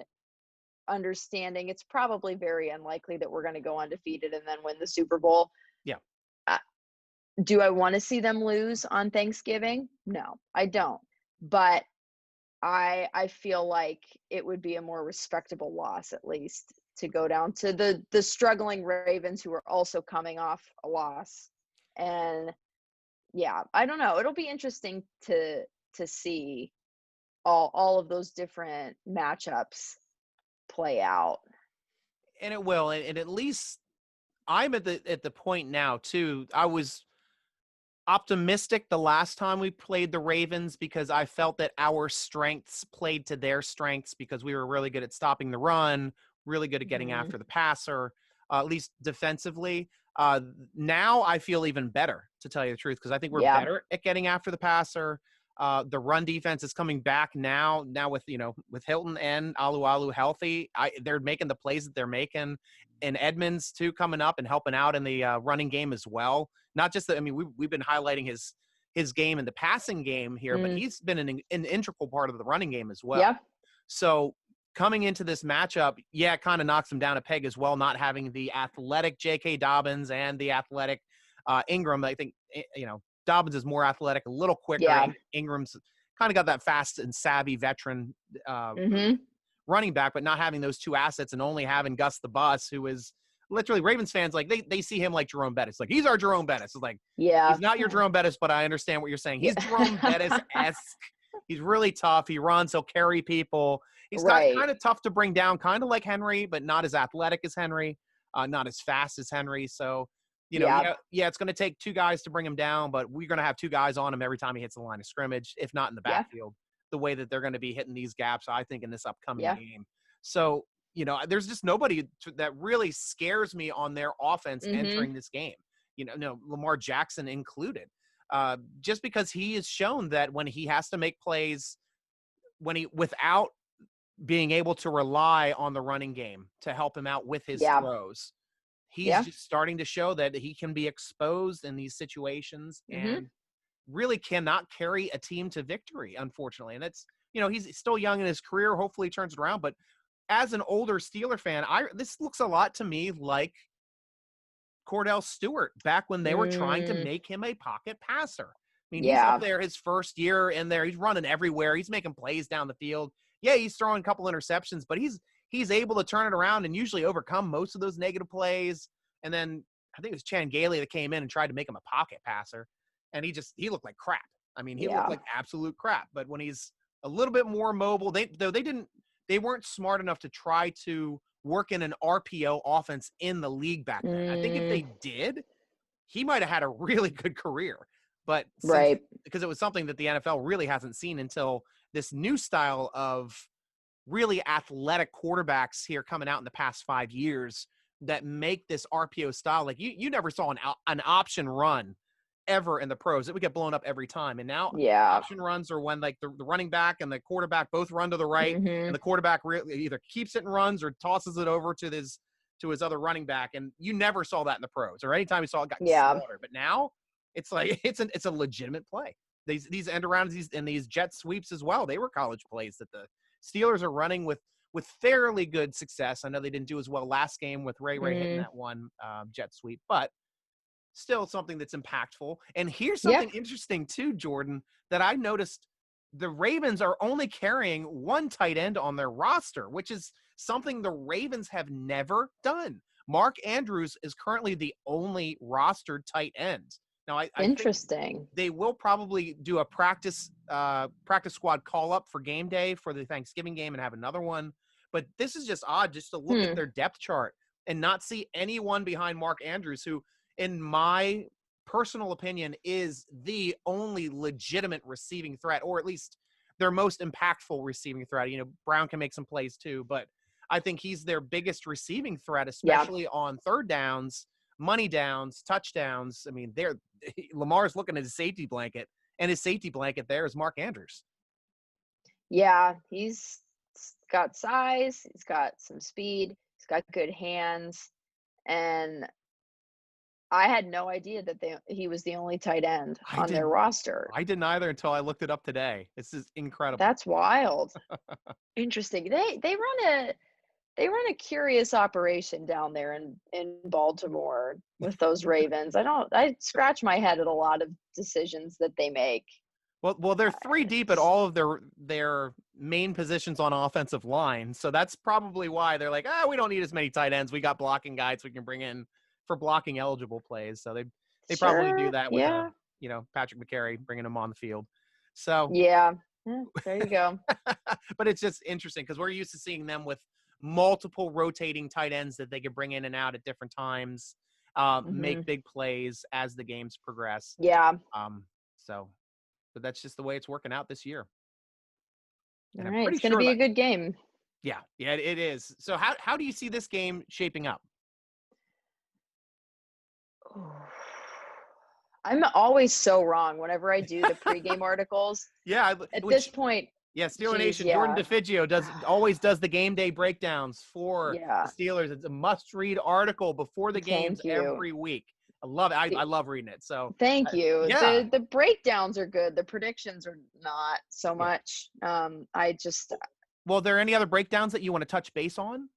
S2: understanding it's probably very unlikely that we're going to go undefeated and then win the Super Bowl. Do I want to see them lose on Thanksgiving? No, I don't. But I feel like it would be a more respectable loss, at least, to go down to the struggling Ravens, who are also coming off a loss. And I don't know. It'll be interesting to see all of those different matchups play out.
S1: And it will. And at least I'm at the point now too. I was optimistic the last time we played the Ravens because I felt that our strengths played to their strengths, because we were really good at stopping the run, really good at getting after the passer, at least defensively. Now I feel even better, to tell you the truth, because I think we're better at getting after the passer. The run defense is coming back now with Hilton and Alualu healthy. They're making the plays that they're making, and Edmonds too coming up and helping out in the running game as well. Not just that. I mean, we've been highlighting his game in the passing game here, but he's been an integral part of the running game as well. So coming into this matchup, it kind of knocks him down a peg as well, not having the athletic J.K. Dobbins and the athletic Ingram. I think Dobbins is more athletic, a little quicker. Ingram's kind of got that fast and savvy veteran running back, but not having those two assets and only having Gus the Bus, who is literally Ravens fans, like they see him like Jerome Bettis. Like, he's our Jerome Bettis. It's like, he's not your Jerome Bettis, but I understand what you're saying. He's Jerome Bettis-esque. He's really tough. He runs. He'll carry people. He's kind of tough to bring down, kind of like Henry, but not as athletic as Henry, not as fast as Henry. So, it's going to take two guys to bring him down, but we're going to have two guys on him every time he hits the line of scrimmage, if not in the backfield, the way that they're going to be hitting these gaps, I think, in this upcoming game. So, there's just nobody that really scares me on their offense entering this game, Lamar Jackson included, just because he has shown that when he has to make plays, without being able to rely on the running game to help him out with his throws, he's just starting to show that he can be exposed in these situations and really cannot carry a team to victory, unfortunately. And that's, he's still young in his career. Hopefully he turns it around. But as an older Steeler fan, this looks a lot to me like Cordell Stewart back when they were trying to make him a pocket passer. I mean, he's
S2: Yeah.
S1: up there his first year in there. He's running everywhere. He's making plays down the field. Yeah, he's throwing a couple interceptions, but he's able to turn it around and usually overcome most of those negative plays. And then I think it was Chan Gailey that came in and tried to make him a pocket passer, and he looked like crap. I mean, he looked like absolute crap. But when he's a little bit more mobile, they weren't smart enough to try to work in an RPO offense in the league back then. I think if they did, he might have had a really good career. But because it was something that the NFL really hasn't seen until this new style of really athletic quarterbacks here coming out in the past 5 years that make this RPO style. Like you never saw an option run ever in the pros. It would get blown up every time. And now option runs are when like the running back and the quarterback both run to the right, and the quarterback either keeps it and runs or tosses it over to his other running back. And you never saw that in the pros, or anytime you saw it got slaughtered. But now it's like it's a legitimate play. These end arounds and these jet sweeps as well. They were college plays that the Steelers are running with fairly good success. I know they didn't do as well last game with Ray hitting that one jet sweep, but still something that's impactful. And here's something interesting too, Jordan, that I noticed. The Ravens are only carrying one tight end on their roster, which is something the Ravens have never done. Mark Andrews is currently the only rostered tight end. Now, I think they will probably do a practice squad call up for game day for the Thanksgiving game and have another one. But this is just odd just to look at their depth chart and not see anyone behind Mark Andrews, who, in my personal opinion, is the only legitimate receiving threat, or at least their most impactful receiving threat. You know, Brown can make some plays too, but I think he's their biggest receiving threat, especially on third downs, money downs, touchdowns. I mean, Lamar's looking at his safety blanket, and his safety blanket there is Mark Andrews.
S2: Yeah, he's got size, he's got some speed, he's got good hands, and I had no idea that he was the only tight end on their roster.
S1: I didn't either until I looked it up today. This is incredible.
S2: That's wild. Interesting. They run a curious operation down there in Baltimore with those Ravens. I scratch my head at a lot of decisions that they make.
S1: Well, they're 3 deep at all of their main positions on offensive line. So that's probably why they're like, we don't need as many tight ends. We got blocking guys we can bring in for blocking eligible plays. So they probably do that with Patrick McCary, bringing him on the field. So
S2: there you go.
S1: But it's just interesting because we're used to seeing them with multiple rotating tight ends that they could bring in and out at different times, make big plays as the games progress. But that's just the way it's working out this year.
S2: All right, it's going to be a good game.
S1: Yeah, it is. So how do you see this game shaping up?
S2: I'm always so wrong whenever I do the pregame articles. This point.
S1: Yeah, Steeler Nation, Jordan DiFigio always does the game day breakdowns for the Steelers. It's a must-read article before the games every week. I love it. I love reading it. So
S2: thank you. The breakdowns are good. The predictions are not so much. Well,
S1: are there any other breakdowns that you want to touch base on?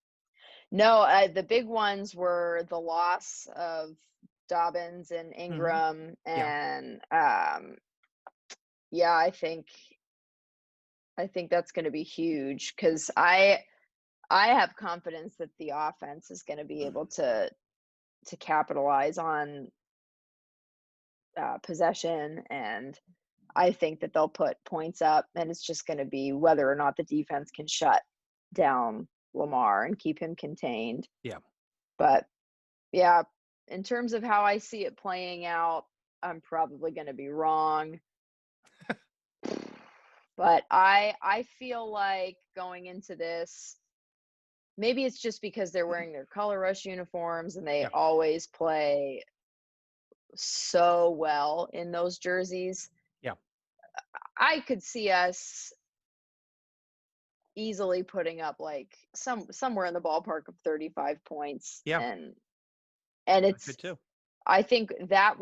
S2: No, the big ones were the loss of Dobbins and Ingram, and I think that's going to be huge because I have confidence that the offense is going to be able to capitalize on possession, and I think that they'll put points up, and it's just going to be whether or not the defense can shut down Lamar and keep him contained. But in terms of how I see it playing out, I'm probably going to be wrong. But I feel like going into this, maybe it's just because they're wearing their color rush uniforms and they always play so well in those jerseys. I could see us easily putting up like somewhere in the ballpark of 35 points. And it's too. I think that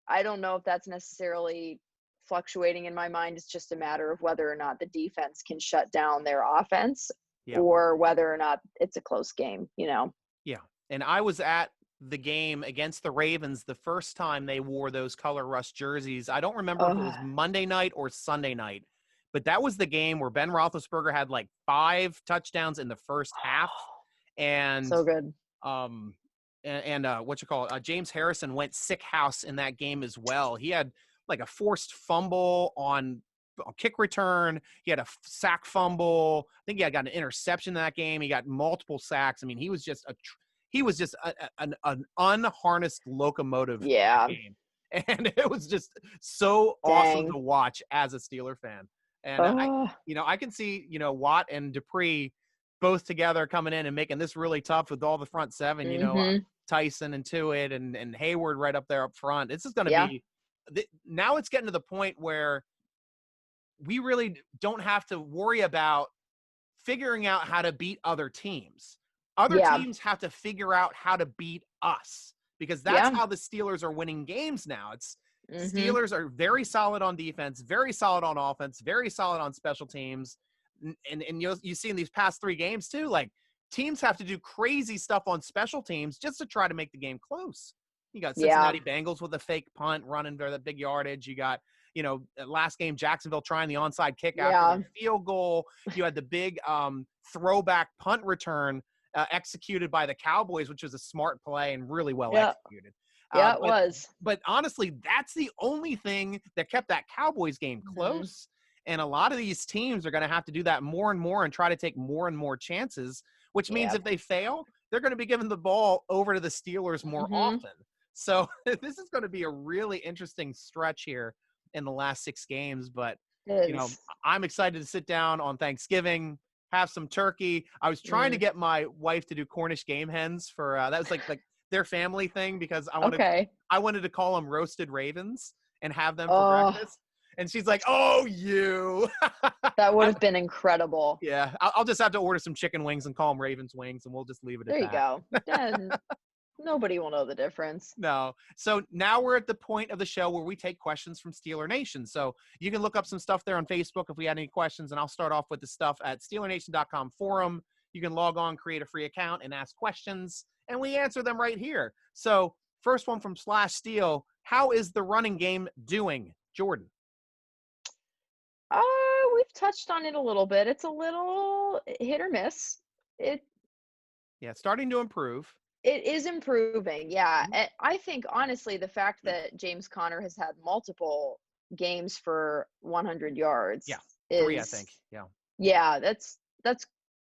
S2: I don't know if that's necessarily fluctuating in my mind. It's just a matter of whether or not the defense can shut down their offense or whether or not it's a close game,
S1: And I was at the game against the Ravens the first time they wore those color rush jerseys. I don't remember if it was Monday night or Sunday night, but that was the game where Ben Roethlisberger had like 5 touchdowns in the first half. And
S2: so good.
S1: James Harrison went sick house in that game as well. He had like a forced fumble on a kick return. He had a sack fumble. I think he had got an interception in that game. He got multiple sacks. I mean, he was just an unharnessed locomotive in that game. And it was just so awesome to watch as a Steeler fan. And I can see, Watt and Dupree both together coming in and making this really tough with all the front 7, Tyson and Tuitt and Hayward right up there up front. This is going to be now it's getting to the point where we really don't have to worry about figuring out how to beat other teams. Other teams have to figure out how to beat us, because that's how the Steelers are winning games now. It's Steelers are very solid on defense, very solid on offense, very solid on special teams. And you see in these past 3 games too, like teams have to do crazy stuff on special teams just to try to make the game close. You got Cincinnati Bengals with a fake punt running for the big yardage. You got, last game, Jacksonville trying the onside kick after the field goal. You had the big throwback punt return executed by the Cowboys, which was a smart play and really well executed.
S2: It was.
S1: But honestly, that's the only thing that kept that Cowboys game close. And a lot of these teams are going to have to do that more and more and try to take more and more chances, which means if they fail, they're going to be giving the ball over to the Steelers more often. So this is going to be a really interesting stretch here in the last 6 games. But, I'm excited to sit down on Thanksgiving, have some turkey. I was trying to get my wife to do Cornish game hens for that was like their family thing, because I wanted to call them roasted ravens and have them for breakfast. And she's like, "Oh, you."
S2: That would have been incredible.
S1: Yeah, I'll just have to order some chicken wings and call them Ravens wings, and we'll just leave it at that.
S2: There you go. Nobody will know the difference.
S1: No. So now we're at the point of the show where we take questions from Steeler Nation. So you can look up some stuff there on Facebook if we had any questions, and I'll start off with the stuff at SteelerNation.com forum. You can log on, create a free account, and ask questions, and we answer them right here. So first one from /Steel: how is the running game doing, Jordan?
S2: We've touched on it a little bit. It's a little hit or miss. It's
S1: starting to improve.
S2: It is improving, yeah. I think, honestly, the fact that James Conner has had multiple games for 100 yards is
S1: 3, I think.
S2: Yeah, that's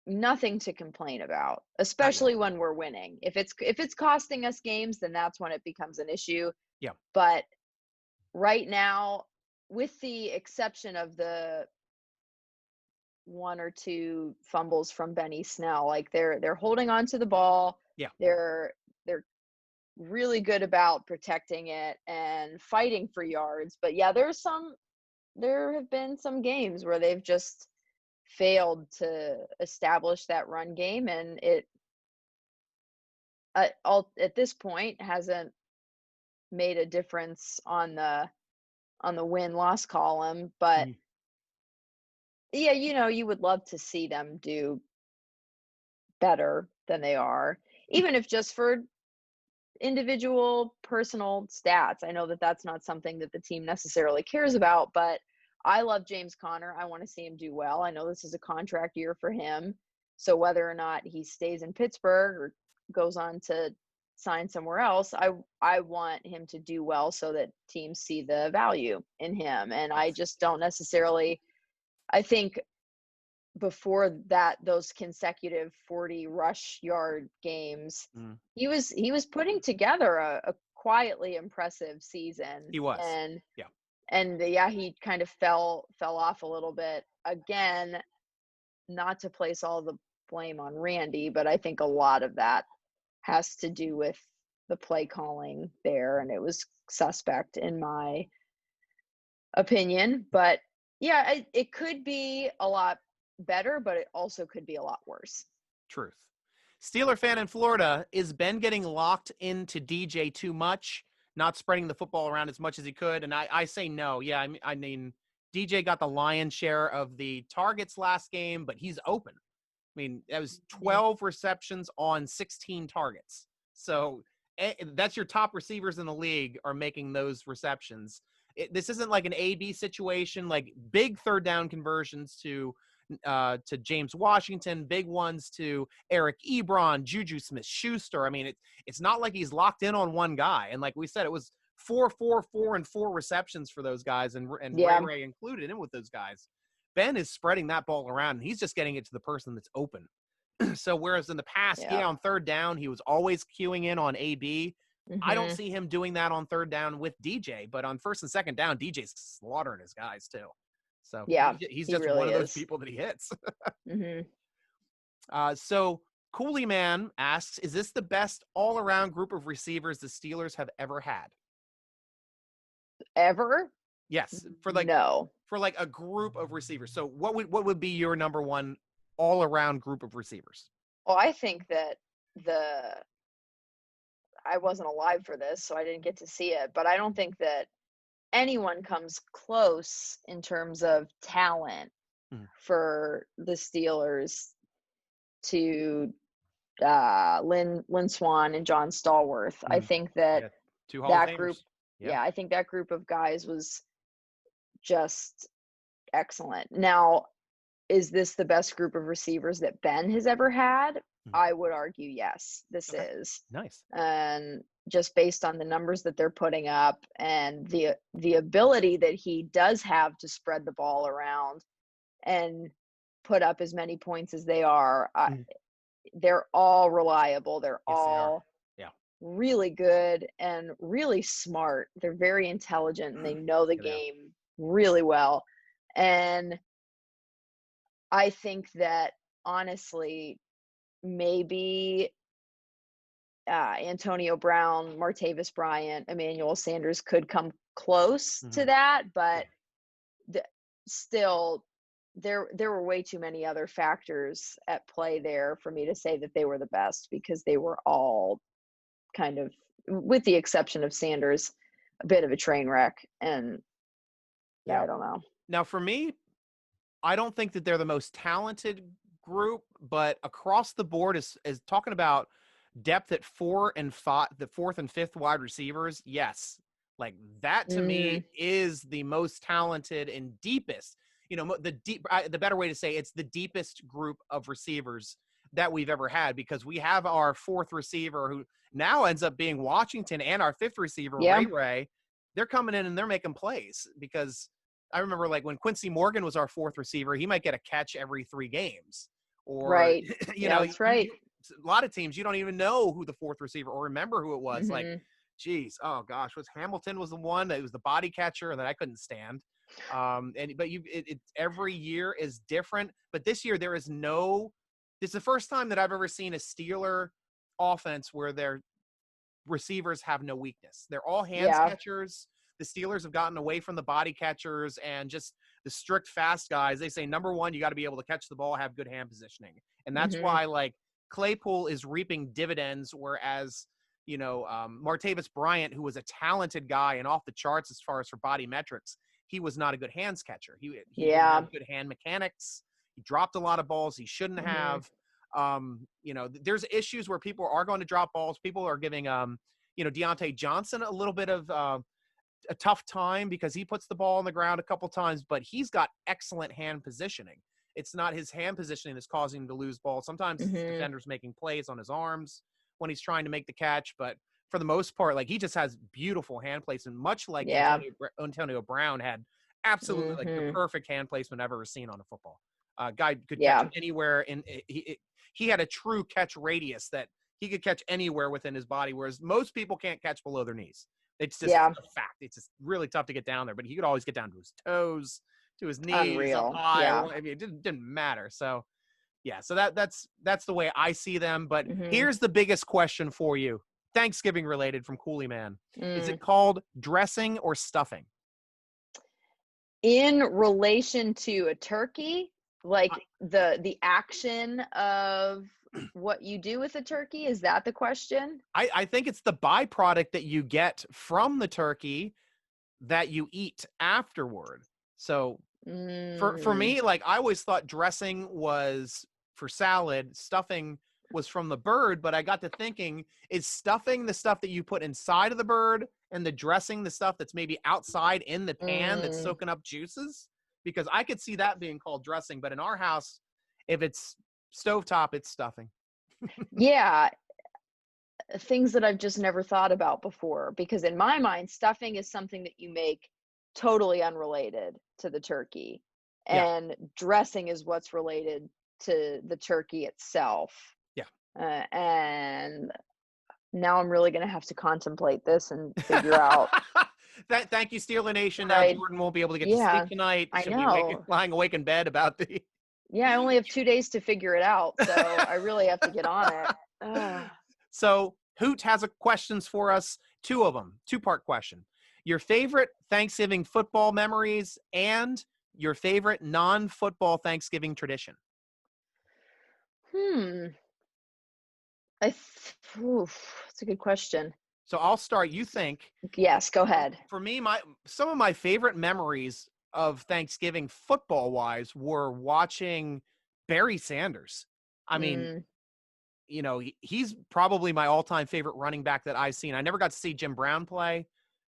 S2: nothing to complain about, especially when we're winning. If it's costing us games, then that's when it becomes an issue.
S1: Yeah.
S2: But right now, with the exception of the 1 or 2 fumbles from Benny Snell, like they're holding on to the ball.
S1: Yeah.
S2: They're really good about protecting it and fighting for yards. But there have been some games where they've just failed to establish that run game, and it at this point hasn't made a difference on the win-loss column. But you would love to see them do better than they are, even if just for individual personal stats. I know that that's not something that the team necessarily cares about, but I love James Conner. I want to see him do well. I know this is a contract year for him, so whether or not he stays in Pittsburgh or goes on to sign somewhere else, I want him to do well so that teams see the value in him. And I just don't necessarily, I think before that, those consecutive 40 rush yard games, he was putting together a quietly impressive season.
S1: He was.
S2: And he kind of fell off a little bit. Again, not to place all the blame on Randy, but I think a lot of that has to do with the play calling there, and it was suspect in my opinion. But it could be a lot better, but it also could be a lot worse.
S1: Truth. Steeler fan in Florida: is Ben getting locked into DJ too much, not spreading the football around as much as he could? And I say no. Yeah, I mean, DJ got the lion's share of the targets last game, but he's open. I mean, that was 12 receptions on 16 targets. So that's your top receivers in the league are making those receptions. This isn't like an A/B situation, like big third down conversions to James Washington, big ones to Eric Ebron, Juju Smith-Schuster. I mean, it's not like he's locked in on one guy. And like we said, it was 4, 4, 4, and 4 receptions for those guys, and Ray included in with those guys. Ben is spreading that ball around, and he's just getting it to the person that's open. So whereas in the past, on third down, he was always queuing in on AB. I don't see him doing that on third down with DJ, but on first and second down, DJ's slaughtering his guys too. So he's just really one of those people that he hits. So Cooley Man asks, is this the best all-around group of receivers the Steelers have ever had?
S2: Ever?
S1: Yes. For like a group of receivers. So what would be your number one all-around group of receivers?
S2: Well, I think that I wasn't alive for this, so I didn't get to see it, but I don't think that anyone comes close in terms of talent for the Steelers to Lynn Swann and John Stallworth. I think that that group, I think that group of guys was just excellent. Now, is this the best group of receivers that Ben has ever had? I would argue yes, this is.
S1: Nice.
S2: And just based on the numbers that they're putting up and the ability that he does have to spread the ball around and put up as many points as they are, they're all reliable. They're all really good and really smart. They're very intelligent and they know the game really well. And I think that honestly, maybe Antonio Brown, Martavis Bryant, Emmanuel Sanders could come close to that, but still there were way too many other factors at play there for me to say that they were the best, because they were all kind of, with the exception of Sanders, a bit of a train wreck. And I don't know.
S1: Now for me, I don't think that they're the most talented group, but across the board is talking about depth at 4 and 5, the 4th and 5th wide receivers. Yes. Like that to me is the most talented and deepest, the better way to say it's the deepest group of receivers that we've ever had, because we have our 4th receiver who now ends up being Washington, and our 5th receiver, Ray. They're coming in and they're making plays, because I remember like when Quincy Morgan was our 4th receiver, he might get a catch every 3 games. Or,
S2: that's right.
S1: A lot of teams, you don't even know who the 4th receiver or remember who it was. Like, geez, oh gosh, Hamilton was the one that was the body catcher and that I couldn't stand. But every year is different. But this year this is the first time that I've ever seen a Steeler offense where their receivers have no weakness. They're all hands catchers. The Steelers have gotten away from the body catchers and just the strict fast guys. They say, number one, you got to be able to catch the ball, have good hand positioning. And that's why like Claypool is reaping dividends. Whereas, Martavis Bryant, who was a talented guy and off the charts as far as for body metrics, he was not a good hands catcher. He didn't have good hand mechanics. He dropped a lot of balls he shouldn't have. There's issues where people are going to drop balls. People are giving, Deontay Johnson a little bit of, a tough time because he puts the ball on the ground a couple times, but he's got excellent hand positioning. It's not his hand positioning that's causing him to lose balls. Sometimes it's defenders making plays on his arms when he's trying to make the catch, but for the most part, like he just has beautiful hand placement, much like Antonio Brown had absolutely like the perfect hand placement I've ever seen on a football. Guy could catch anywhere, and he had a true catch radius that he could catch anywhere within his body, whereas most people can't catch below their knees. It's just a fact. It's just really tough to get down there, but he could always get down to his toes, to his knees, up high. I mean, it didn't matter. So, so that's the way I see them. But here's the biggest question for you, Thanksgiving related, from Cooley Man. Is it called dressing or stuffing?
S2: In relation to a turkey, like the action of what you do with a turkey? Is that the question?
S1: I think it's the byproduct that you get from the turkey that you eat afterward. So for me, like I always thought dressing was for salad, stuffing was from the bird, but I got to thinking, is stuffing the stuff that you put inside of the bird and the dressing the stuff that's maybe outside in the pan that's soaking up juices? Because I could see that being called dressing, but in our house, if it's stovetop, it's stuffing.
S2: Yeah, things that I've just never thought about before, because in my mind, stuffing is something that you make totally unrelated to the turkey,
S1: Yeah.
S2: and dressing is what's related to the turkey itself.
S1: Yeah.
S2: And now I'm really going to have to contemplate this and figure out.
S1: Thank you, Steeler Nation. Now
S2: Right.
S1: Jordan won't be able to get to
S2: Yeah,
S1: sleep tonight.
S2: I
S1: She'll be
S2: know.
S1: lying awake in bed about the.
S2: Yeah, I only have 2 days to figure it out, so I really have to get on it. Ugh.
S1: So Hoot has questions for us, two of them, two-part question. Your favorite Thanksgiving football memories and your favorite non-football Thanksgiving tradition.
S2: That's a good question.
S1: So I'll start. You think?
S2: Yes, go ahead.
S1: For me, some of my favorite memories of Thanksgiving football-wise were watching Barry Sanders. I mean, you know, he's probably my all-time favorite running back that I've seen. I never got to see Jim Brown play,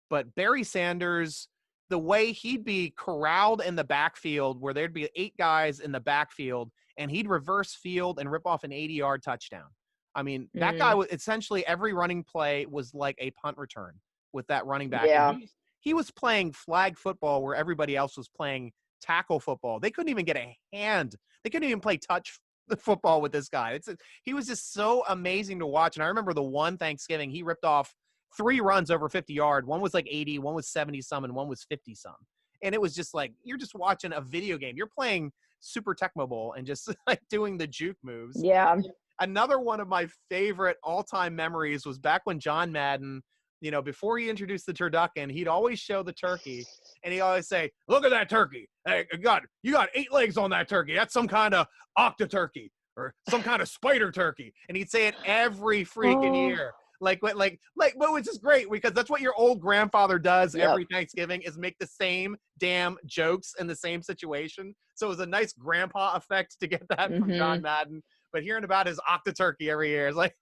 S1: but Barry Sanders, the way he'd be corralled in the backfield where there'd be 8 guys in the backfield and he'd reverse field and rip off an 80-yard touchdown. I mean, that guy was essentially every running play was like a punt return with that running back.
S2: Yeah.
S1: And he was playing flag football where everybody else was playing tackle football. They couldn't even get a hand. They couldn't even play touch football with this guy. He was just so amazing to watch. And I remember the one Thanksgiving, he ripped off 3 runs over 50 yard. One was like 80, one was 70 some, and one was 50 some. And it was just like, you're just watching a video game. You're playing Super Tecmo Bowl and just like doing the juke moves.
S2: Yeah.
S1: Another one of my favorite all-time memories was back when John Madden, you know, before he introduced the turducken, he'd always show the turkey and he'd always say, look at that turkey. Hey, you got 8 legs on that turkey. That's some kind of octa turkey or some kind of spider turkey. And he'd say it every freaking year. But which is great because that's what your old grandfather does every Thanksgiving is make the same damn jokes in the same situation. So it was a nice grandpa effect to get that from John Madden. But hearing about his octa turkey every year is like,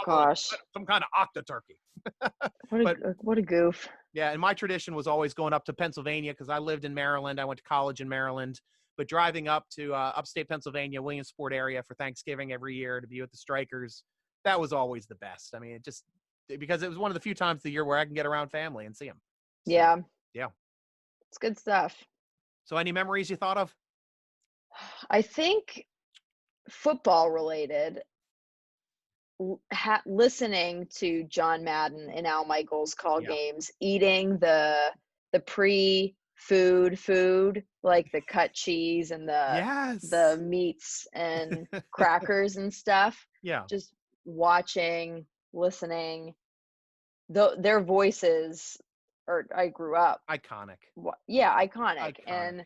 S2: gosh,
S1: some kind of octa turkey.
S2: What a goof.
S1: Yeah, and my tradition was always going up to Pennsylvania because I lived in Maryland. I went to college in Maryland. But driving up to upstate Pennsylvania, Williamsport area for Thanksgiving every year to be with the Strikers, that was always the best. I mean, because it was one of the few times of the year where I can get around family and see them. So,
S2: yeah. It's good stuff.
S1: So any memories you thought of?
S2: I think football related, listening to John Madden and Al Michaels call games, eating the pre-food, like the cut cheese and the meats and crackers and stuff. Yeah. Just watching, listening, their voices, I grew up.
S1: Iconic.
S2: Yeah, iconic. And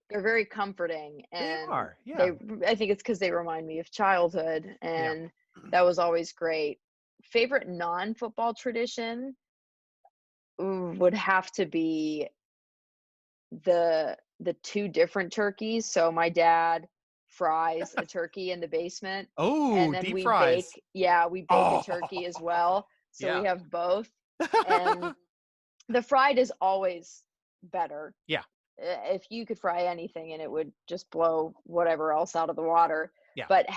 S2: they're very comforting. And
S1: they are. Yeah.
S2: I think it's because they remind me of childhood, and that was always great. Favorite non-football tradition would have to be the 2 different turkeys. So my dad fries a turkey in the basement.
S1: Oh,
S2: and then
S1: deep
S2: we
S1: fries.
S2: we bake a turkey as well. So we have both. And the fried is always better. Yeah. If you could fry anything and it would just blow whatever else out of the water. Yeah. But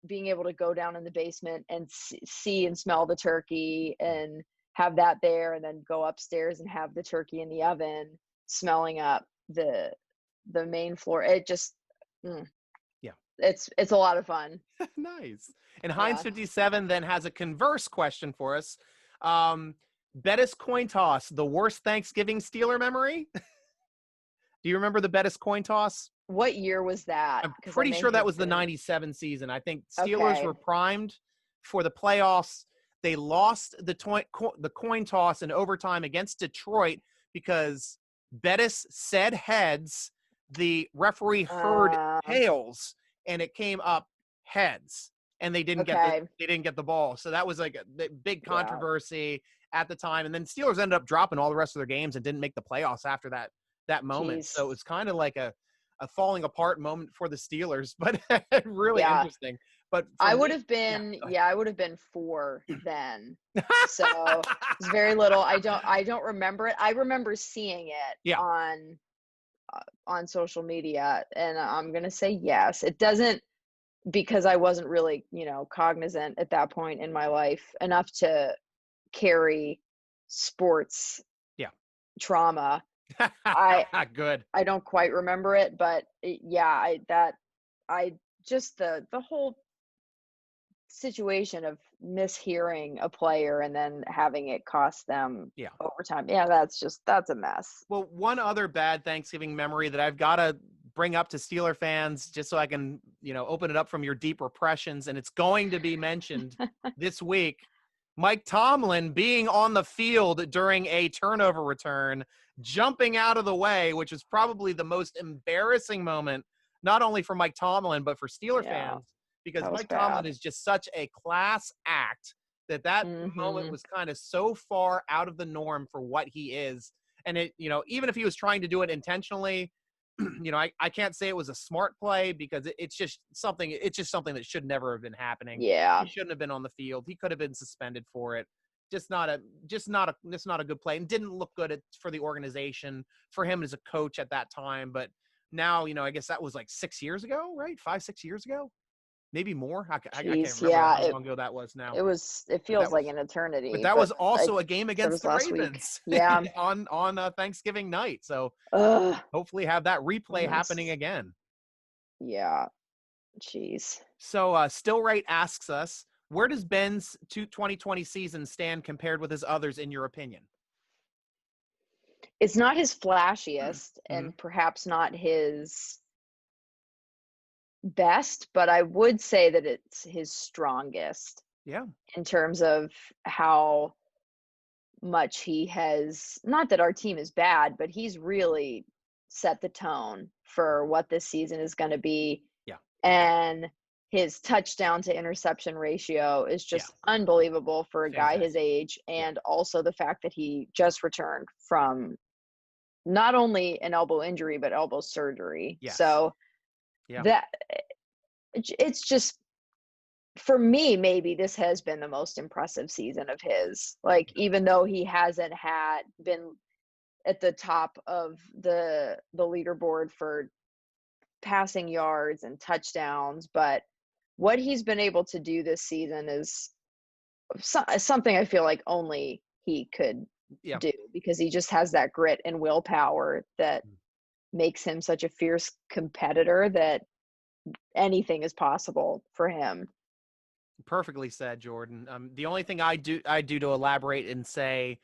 S2: being able to go down in the basement and see and smell the turkey and have that there, and then go upstairs and have the turkey in the oven smelling up the main floor. It just, it's a lot of fun.
S1: Nice. And Heinz 57 then has a converse question for us. Bettis coin toss, the worst Thanksgiving Steeler memory? Do you remember the Bettis coin toss?
S2: What year was that?
S1: I'm pretty sure that was the 97 season. I think Steelers were primed for the playoffs. They lost the coin toss in overtime against Detroit because Bettis said heads. The referee heard tails, and it came up heads, and they didn't get the ball. So that was like a big controversy at the time. And then Steelers ended up dropping all the rest of their games and didn't make the playoffs after that moment. Jeez. So it was kind of like a a falling apart moment for the Steelers, but really
S2: Yeah.
S1: interesting. But
S2: I would have been, I would have been 4 then. So it's very little. I don't remember it. I remember seeing it
S1: Yeah.
S2: on social media, and I'm going to say yes. It doesn't, because I wasn't really, cognizant at that point in my life enough to carry sports trauma.
S1: Good.
S2: I don't quite remember it, but just the whole situation of mishearing a player and then having it cost them overtime. Yeah, that's a mess.
S1: Well, one other bad Thanksgiving memory that I've got to bring up to Steeler fans, just so I can, open it up from your deep repressions, and it's going to be mentioned this week. Mike Tomlin being on the field during a turnover return, jumping out of the way, which is probably the most embarrassing moment, not only for Mike Tomlin, but for Steeler fans, because Mike Tomlin is just such a class act that moment was kind of so far out of the norm for what he is. And it, even if he was trying to do it intentionally, I can't say it was a smart play, because it's just something that should never have been happening.
S2: Yeah.
S1: He shouldn't have been on the field. He could have been suspended for it. Just not a good play, and didn't look good for the organization, for him as a coach at that time. But now, I guess that was like 6 years ago, right? 5-6 years ago, maybe more. I can't remember how long ago that was now.
S2: It feels like an eternity.
S1: But that was also a game against the Ravens.
S2: Yeah.
S1: on Thanksgiving night. So hopefully have that replay happening again.
S2: Yeah. Jeez.
S1: So Still Right asks us, where does Ben's 2020 season stand compared with his others, in your opinion?
S2: It's not his flashiest and perhaps not his best, but I would say that it's his strongest.
S1: Yeah.
S2: In terms of how much he has, not that our team is bad, but he's really set the tone for what this season is going to be.
S1: Yeah.
S2: And his touchdown to interception ratio is just unbelievable for a guy his age. And also the fact that he just returned from not only an elbow injury, but elbow surgery.
S1: Yes.
S2: So that it's just, for me, maybe this has been the most impressive season of his. Like, even though he hasn't been at the top of the leaderboard for passing yards and touchdowns, but what he's been able to do this season is something I feel like only he could do, because he just has that grit and willpower that makes him such a fierce competitor that anything is possible for him.
S1: Perfectly said, Jordan. The only thing I do to elaborate and say,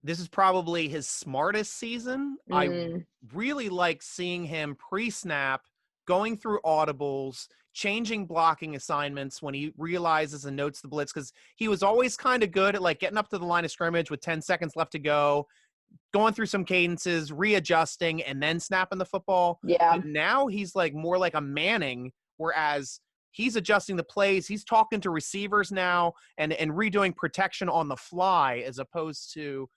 S1: this is probably his smartest season. I really like seeing him pre-snap, going through audibles, changing blocking assignments when he realizes and notes the blitz, because he was always kind of good at like getting up to the line of scrimmage with 10 seconds left to go, going through some cadences, readjusting, and then snapping the football.
S2: Yeah.
S1: But now he's like more like a Manning, whereas he's adjusting the plays. He's talking to receivers now and redoing protection on the fly, as opposed to,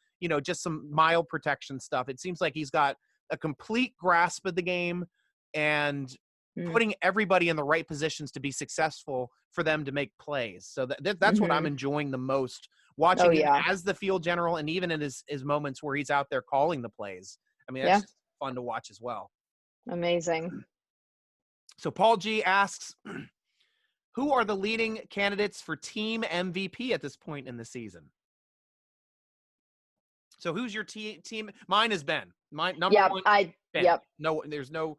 S1: just some mild protection stuff. It seems like he's got a complete grasp of the game and putting everybody in the right positions to be successful for them to make plays. So that's what I'm enjoying the most, watching him as the field general, and even in his moments where he's out there calling the plays. I mean, that's just fun to watch as well.
S2: Amazing.
S1: So Paul G asks, who are the leading candidates for team MVP at this point in the season? So who's your team? Mine is Ben. Mine number one. Ben. No, there's no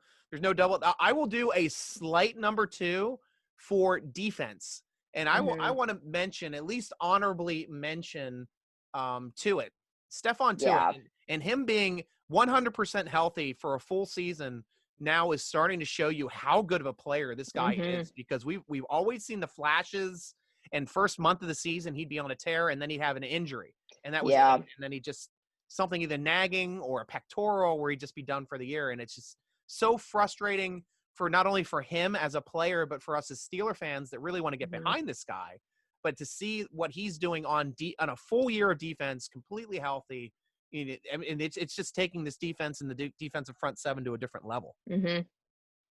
S1: double. I will do a slight number 2 for defense, and I want to mention, at least honorably mention, Tuitt, Stephon Tuitt, and him being 100% healthy for a full season now is starting to show you how good of a player this guy is, because we've always seen the flashes, and first month of the season he'd be on a tear and then he'd have an injury, and that was it. And then he just something either nagging or a pectoral where he'd just be done for the year. And it's just so frustrating for not only for him as a player, but for us as Steeler fans that really want to get behind this guy. But to see what he's doing on a full year of defense, completely healthy, And it's just taking this defense and the defensive front seven to a different level.
S2: Mm-hmm.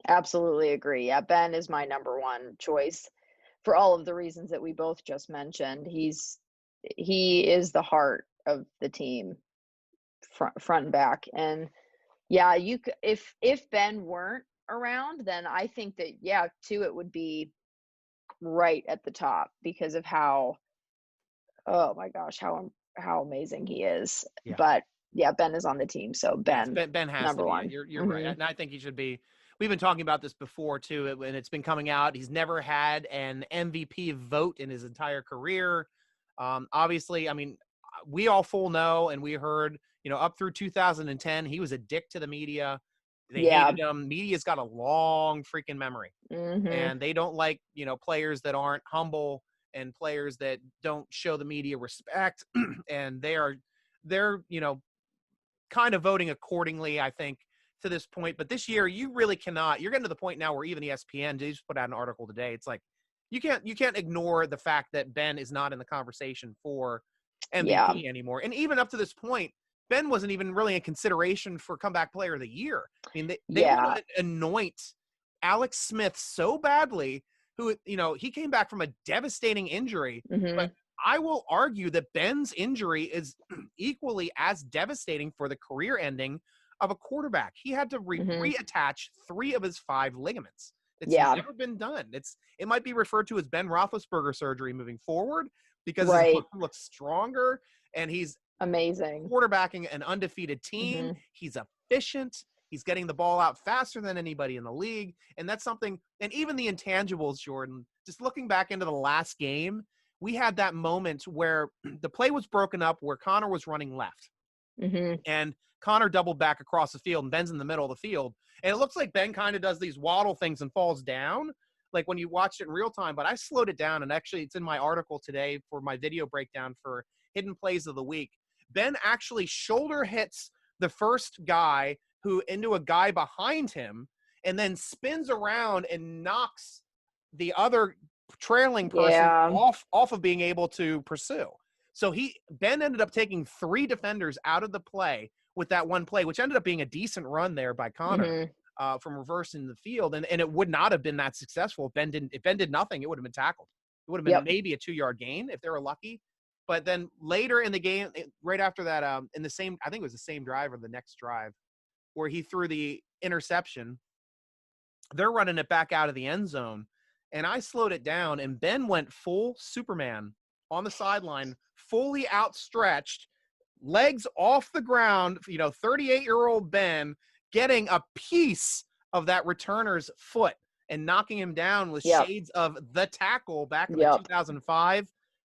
S2: Absolutely agree. Yeah, Ben is my number one choice for all of the reasons that we both just mentioned. He is the heart of the team, front and back. And yeah, if Ben weren't around, then I think that Tua would be right at the top because of how, oh my gosh, how amazing he is.
S1: Yeah.
S2: But yeah, Ben is on the team, so Ben,
S1: Ben has
S2: number
S1: to be.
S2: one.
S1: You're right, and I think he should be. We've been talking about this before too, and it's been coming out. He's never had an MVP vote in his entire career. Obviously, I mean, we all full know, and we heard, up through 2010, he was a dick to the media. They hated him. Media's got a long freaking memory, and they don't like, players that aren't humble and players that don't show the media respect, and they're kind of voting accordingly, I think, to this point. But this year, you really cannot. You're getting to the point now where even ESPN just put out an article today. It's like you can't ignore the fact that Ben is not in the conversation for MVP anymore. And even up to this point, Ben wasn't even really in consideration for comeback player of the year. I mean, they want to anoint Alex Smith so badly, who, he came back from a devastating injury, but I will argue that Ben's injury is equally as devastating for the career ending of a quarterback. He had to reattach 3 of his 5 ligaments. It's never been done. It might be referred to as Ben Roethlisberger surgery moving forward because his arm looks stronger and he's
S2: amazing
S1: quarterbacking an undefeated team. He's efficient. He's getting the ball out faster than anybody in the league. And that's something, and even the intangibles, Jordan, just looking back into the last game, we had that moment where the play was broken up where Connor was running left. And Connor doubled back across the field and Ben's in the middle of the field. And it looks like Ben kind of does these waddle things and falls down, like when you watched it in real time. But I slowed it down, and actually it's in my article today for my video breakdown for Hidden Plays of the Week. Ben actually shoulder hits the first guy into a guy behind him and then spins around and knocks the other trailing person off of being able to pursue. So Ben ended up taking 3 defenders out of the play with that one play, which ended up being a decent run there by Connor from reversing the field. And it would not have been that successful if Ben did nothing. It would have been tackled. It would have been maybe a 2-yard gain if they were lucky. But then later in the game, right after that, I think it was the same drive or the next drive where he threw the interception, they're running it back out of the end zone. And I slowed it down, and Ben went full Superman on the sideline, fully outstretched, legs off the ground, 38-year-old Ben getting a piece of that returner's foot and knocking him down with shades of the tackle back in the 2005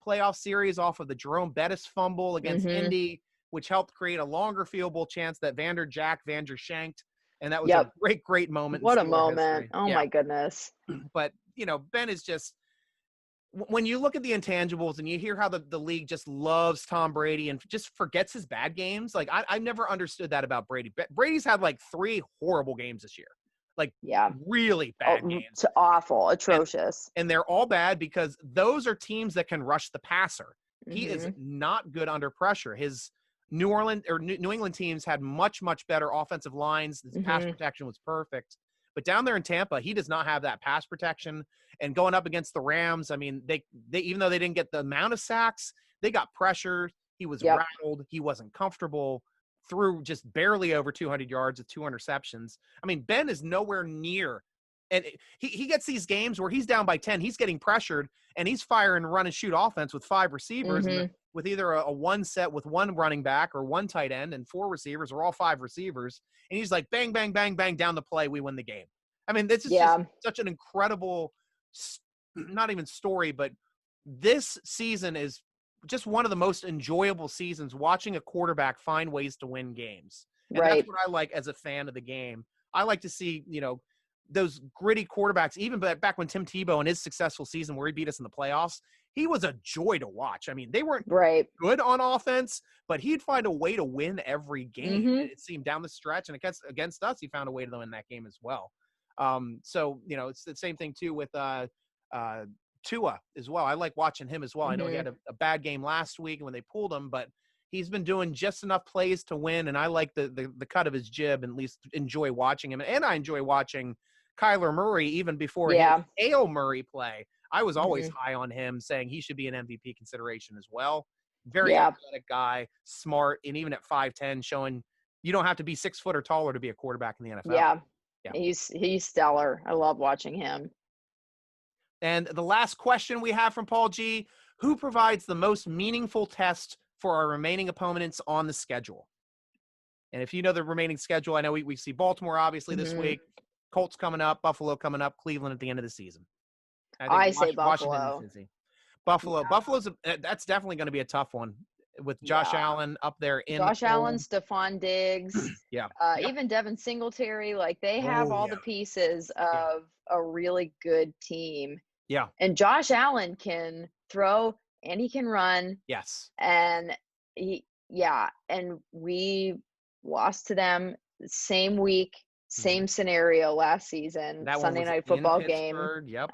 S1: playoff series off of the Jerome Bettis fumble against Indy, which helped create a longer field goal chance that Vander shanked. And that was a great, great moment.
S2: What a moment. History. Oh, my goodness.
S1: But, Ben is just – when you look at the intangibles and you hear how the league just loves Tom Brady and just forgets his bad games, like I never understood that about Brady. Brady's had like 3 horrible games this year. Like really bad games.
S2: It's awful, atrocious.
S1: And they're all bad because those are teams that can rush the passer. He is not good under pressure. His New England teams had much, much better offensive lines. His pass protection was perfect. But down there in Tampa, he does not have that pass protection. And going up against the Rams, I mean, they even though they didn't get the amount of sacks, they got pressure. He was rattled. He wasn't comfortable. Threw just barely over 200 yards with 2 interceptions. I mean, Ben is nowhere near. And he gets these games where he's down by 10. He's getting pressured, and he's firing run and shoot offense with 5 receivers, with either a one set with 1 running back or 1 tight end and 4 receivers or all 5 receivers. And he's like, bang, bang, bang, bang, down the play, we win the game. I mean, this is just such an incredible, not even story, but this season is just one of the most enjoyable seasons, watching a quarterback find ways to win games. And that's what I like as a fan of the game. I like to see, those gritty quarterbacks, even back when Tim Tebow in his successful season where he beat us in the playoffs, he was a joy to watch. I mean, they weren't good on offense, but he'd find a way to win every game. It seemed down the stretch, and against us, he found a way to win that game as well. So, it's the same thing too with Tua as well. I like watching him as well. I know he had a bad game last week when they pulled him, but He's been doing just enough plays to win, and I like the cut of his jib, and at least enjoy watching him. And I enjoy watching Kyler Murray even before his Hail Murray play. I was always high on him, saying he should be an MVP consideration as well. Very athletic guy, smart, and even at 5'10", showing you don't have to be 6 foot or taller to be a quarterback in the NFL.
S2: Yeah. He's stellar. I love watching him.
S1: And the last question we have from Paul G, who provides the most meaningful test for our remaining opponents on the schedule? And if you know the remaining schedule, I know we see Baltimore obviously this week, Colts coming up, Buffalo coming up, Cleveland at the end of the season.
S2: I say Buffalo.
S1: Buffalo. Buffalo's that's definitely going to be a tough one with Josh Allen up there in
S2: Josh Allen, Stephon Diggs, even Devin Singletary. Like they have all the pieces of a really good team.
S1: Yeah.
S2: And Josh Allen can throw and he can run.
S1: Yes.
S2: And and we lost to them same week, same scenario last season,
S1: that
S2: Sunday night football game.
S1: Yep.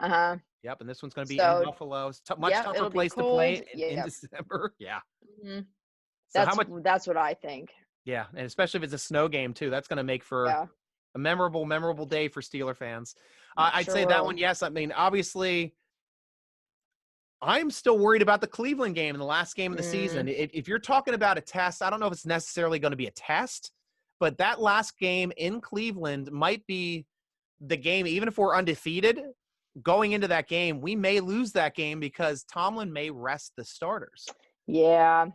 S1: Yep. And this one's going to be in Buffalo. Much tougher place to play in December. Yeah.
S2: Mm-hmm. That's what I think.
S1: Yeah. And especially if it's a snow game too, that's going to make for a memorable day for Steeler fans. I'd say that one. Yes. I mean, obviously I'm still worried about the Cleveland game in the last game of the season. If you're talking about a test, I don't know if it's necessarily going to be a test, but that last game in Cleveland might be the game. Even if we're undefeated going into that game, we may lose that game because Tomlin may rest the starters.
S2: Yeah.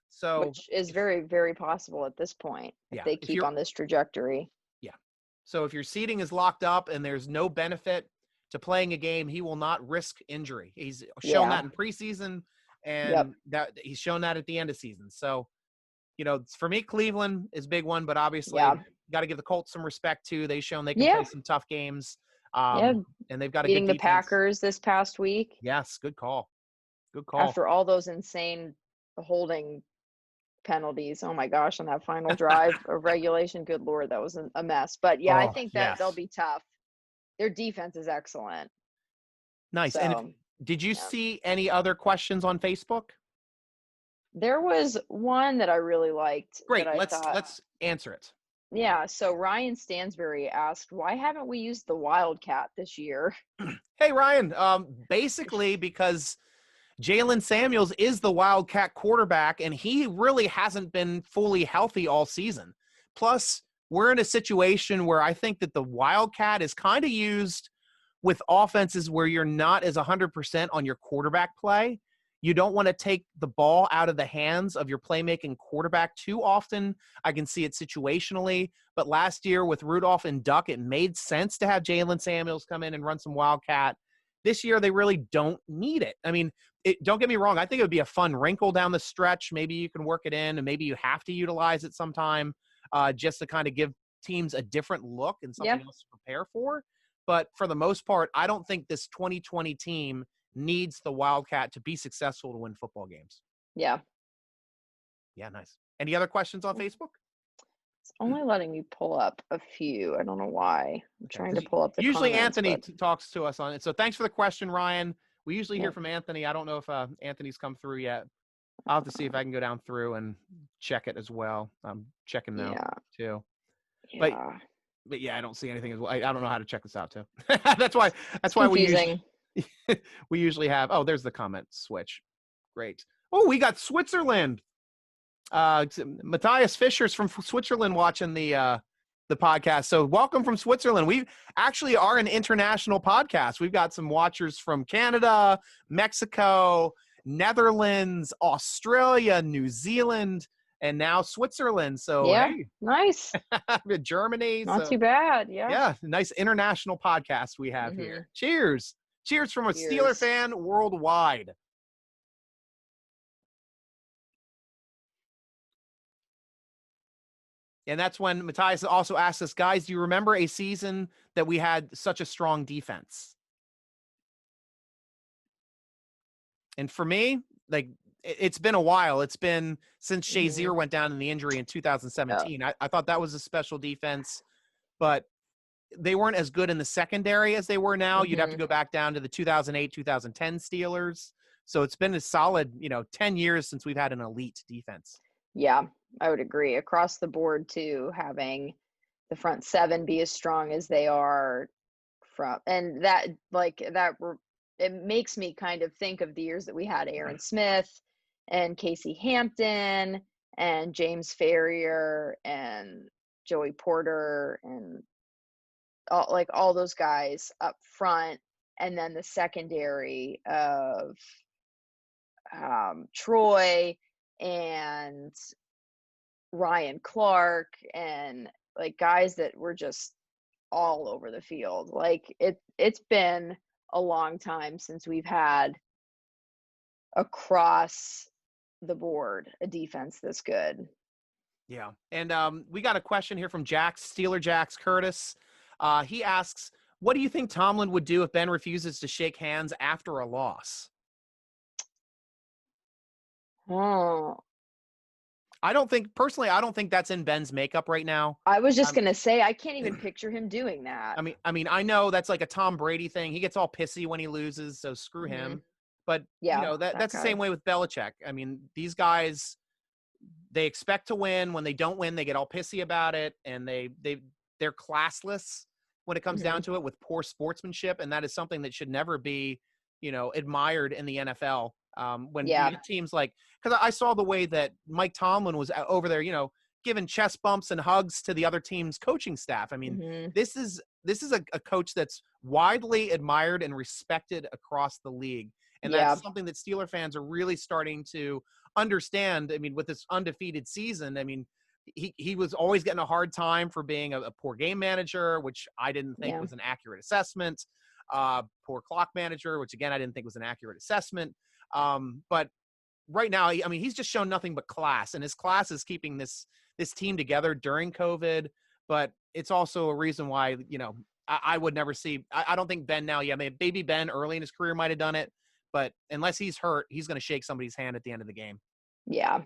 S1: So,
S2: which is very, very possible at this point if they keep on this trajectory.
S1: Yeah. So if your seating is locked up and there's no benefit to playing a game, he will not risk injury. He's shown that in preseason, and that he's shown that at the end of season. So, for me, Cleveland is a big one, but obviously got to give the Colts some respect too. They've shown they can play some tough games. And they've got
S2: beating
S1: the
S2: Packers this past week.
S1: Yes, good call. Good call.
S2: After all those insane holding penalties, oh my gosh, on that final drive of regulation, good Lord, that was a mess. But I think that they'll be tough. Their defense is excellent.
S1: Nice. So, and did you see any other questions on Facebook?
S2: There was one that I really liked.
S1: Great. Let's answer it.
S2: Yeah. So Ryan Stansberry asked, why haven't we used the Wildcat this year?
S1: Hey, Ryan. Basically because Jalen Samuels is the Wildcat quarterback, and he really hasn't been fully healthy all season. Plus, we're in a situation where I think that the Wildcat is kind of used with offenses where you're not as 100% on your quarterback play. You don't want to take the ball out of the hands of your playmaking quarterback too often. I can see it situationally, but last year with Rudolph and Duck, it made sense to have Jalen Samuels come in and run some Wildcat. This year, they really don't need it. I mean, don't get me wrong. I think it would be a fun wrinkle down the stretch. Maybe you can work it in, and maybe you have to utilize it sometime just to kind of give teams a different look and something else to prepare for. But for the most part, I don't think this 2020 team needs the Wildcat to be successful to win football games.
S2: Yeah.
S1: Yeah, nice. Any other questions on Facebook?
S2: It's only letting me pull up a few. I don't know why. I'm trying to pull up the
S1: Usually
S2: comments,
S1: Anthony talks to us on it. So thanks for the question, Ryan. We usually hear from Anthony. I don't know if Anthony's come through yet. I'll have to see if I can go down through and check it as well. I'm checking now too.
S2: Yeah.
S1: But I don't see anything as well. I don't know how to check this out too. That's why we usually have. Oh, there's the comment switch. Great. Oh, we got Switzerland. Matthias Fischer's from Switzerland watching the podcast. So welcome from Switzerland. We actually are an international podcast. We've got some watchers from Canada, Mexico, Netherlands, Australia, New Zealand, and now Switzerland. So hey,
S2: nice.
S1: Germany.
S2: Not too bad. Yeah.
S1: Yeah. Nice international podcast we have here. Cheers. Cheers from a Steeler fan worldwide. And that's when Matthias also asked us, guys, do you remember a season that we had such a strong defense? And for me, like, it's been a while. It's been since Shazier went down in the injury in 2017. I thought that was a special defense, but they weren't as good in the secondary as they were now. You'd have to go back down to the 2008, 2010 Steelers. So it's been a solid, 10 years since we've had an elite defense.
S2: Yeah, I would agree. Across the board too, having the front seven be as strong as they are from and that like that it makes me kind of think of the years that we had Aaron Smith and Casey Hampton and James Ferrier and Joey Porter and all those guys up front, and then the secondary of Troy and Ryan Clark and like guys that were just all over the field. Like it's been a long time since we've had across the board a defense this good.
S1: Yeah. And we got a question here from Steeler Jax Curtis. He asks, what do you think Tomlin would do if Ben refuses to shake hands after a loss?
S2: Oh,
S1: I don't think that's in Ben's makeup right now.
S2: I was just going to say, I can't even picture him doing that.
S1: I know that's like a Tom Brady thing. He gets all pissy when he loses, so screw him. But
S2: Yeah,
S1: that's the same way with Belichick. I mean, these guys, they expect to win. When they don't win, they get all pissy about it, and they're classless when it comes down to it, with poor sportsmanship, and that is something that should never be, admired in the NFL. When you get teams like, because I saw the way that Mike Tomlin was over there, giving chest bumps and hugs to the other team's coaching staff. I mean, this is a coach that's widely admired and respected across the league. And that's something that Steeler fans are really starting to understand. I mean, with this undefeated season, I mean, he was always getting a hard time for being a poor game manager, which I didn't think was an accurate assessment. Poor clock manager, which again, I didn't think was an accurate assessment. But right now, I mean, he's just shown nothing but class, and his class is keeping this team together during COVID. But it's also a reason why, I would never see, I don't think Ben now, baby Ben early in his career might've done it, but unless he's hurt, he's going to shake somebody's hand at the end of the game.
S2: Yeah,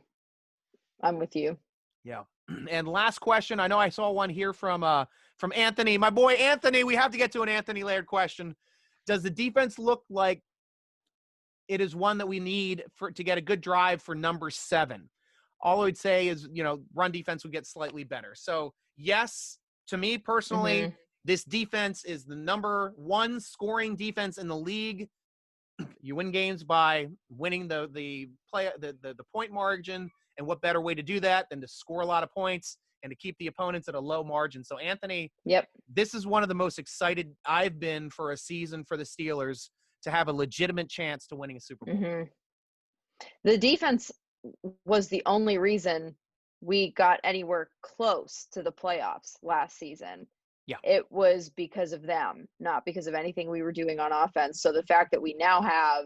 S2: I'm with you.
S1: Yeah. And last question. I know I saw one here from Anthony, my boy Anthony. We have to get to an Anthony Laird question. Does the defense look like it is one that we need to get a good drive for number 7? All I would say is, run defense would get slightly better. So yes, to me personally, this defense is the number 1 scoring defense in the league. You win games by winning the point margin, and what better way to do that than to score a lot of points and to keep the opponents at a low margin. So Anthony, this is one of the most excited I've been for a season for the Steelers to have a legitimate chance to winning a Super Bowl.
S2: The defense was the only reason we got anywhere close to the playoffs last season. Yeah. It was because of them, not because of anything we were doing on offense. So the fact that we now have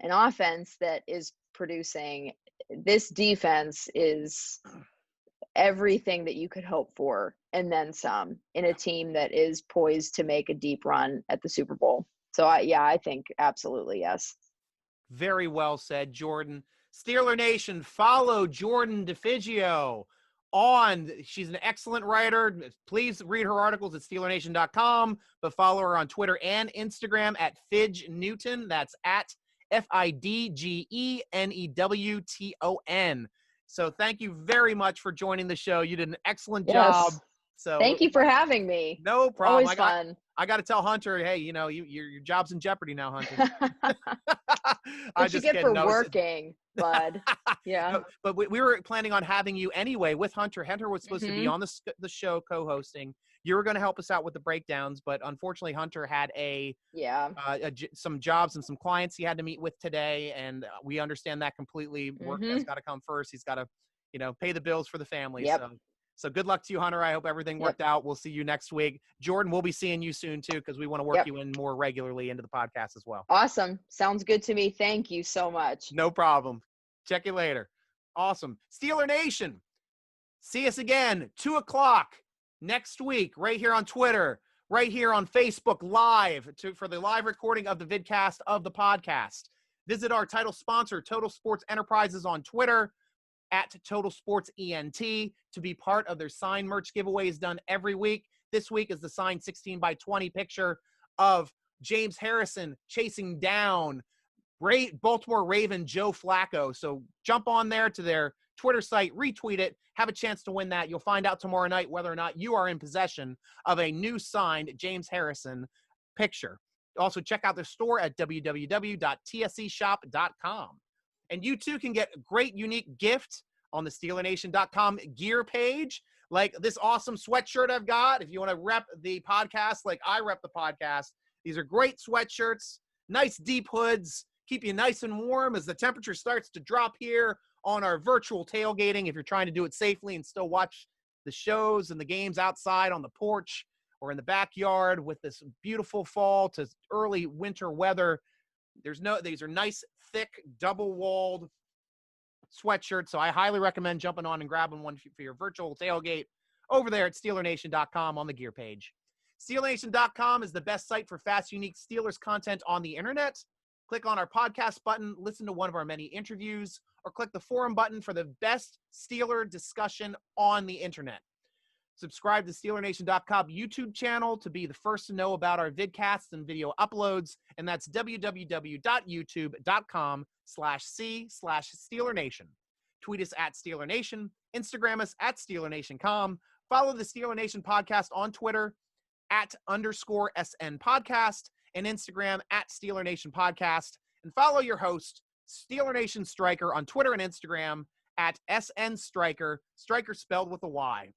S2: an offense that is producing, this defense is everything that you could hope for and then some in a team that is poised to make a deep run at the Super Bowl. So I think absolutely yes.
S1: Very well said, Jordan. Steeler Nation, follow Jordan DiFigio she's an excellent writer. Please read her articles at SteelerNation.com, but follow her on Twitter and Instagram at Fidge Newton. That's at FIDGENEWTON. So thank you very much for joining the show. You did an excellent job. So
S2: thank you for having me.
S1: No problem.
S2: Always fun.
S1: I got to tell Hunter, hey, your job's in jeopardy now, Hunter.
S2: What you get for working, bud. Yeah.
S1: No, but we were planning on having you anyway with Hunter. Hunter was supposed to be on the show co-hosting. You were going to help us out with the breakdowns, but unfortunately Hunter had some jobs and some clients he had to meet with today, and we understand that completely. Work has got to come first. He's got to, pay the bills for the family.
S2: Yep.
S1: So good luck to you, Hunter. I hope everything worked out. We'll see you next week. Jordan, we'll be seeing you soon too, because we want to work you in more regularly into the podcast as well.
S2: Awesome. Sounds good to me. Thank you so much.
S1: No problem. Check you later. Awesome. Steeler Nation, see us again, 2:00 next week, right here on Twitter, right here on Facebook Live for the live recording of the vidcast of the podcast. Visit our title sponsor, Total Sports Enterprises, on Twitter at Total Sports ENT to be part of their signed merch giveaways done every week. This week is the signed 16x20 picture of James Harrison chasing down Baltimore Raven Joe Flacco. So jump on there to their Twitter site, retweet it, have a chance to win that. You'll find out tomorrow night whether or not you are in possession of a new signed James Harrison picture. Also, check out their store at www.tseshop.com. And you too can get a great, unique gift on the SteelerNation.com gear page, like this awesome sweatshirt I've got. If you want to rep the podcast like I rep the podcast, these are great sweatshirts, nice deep hoods, keep you nice and warm as the temperature starts to drop here on our virtual tailgating if you're trying to do it safely and still watch the shows and the games outside on the porch or in the backyard with this beautiful fall to early winter weather. These are nice, thick, double-walled sweatshirts, so I highly recommend jumping on and grabbing one for your virtual tailgate over there at SteelerNation.com on the gear page. SteelerNation.com is the best site for fast, unique Steelers content on the internet. Click on our podcast button, listen to one of our many interviews, or click the forum button for the best Steeler discussion on the internet. Subscribe to SteelerNation.com YouTube channel to be the first to know about our vidcasts and video uploads, and that's www.youtube.com/C/SteelerNation. Tweet us at SteelerNation, Instagram us at SteelerNation.com, follow the Steeler Nation podcast on Twitter @_SN Podcast, and Instagram at Steeler Nation Podcast, and follow your host, Steeler Nation Striker, on Twitter and Instagram at SN Striker, Striker spelled with a Y.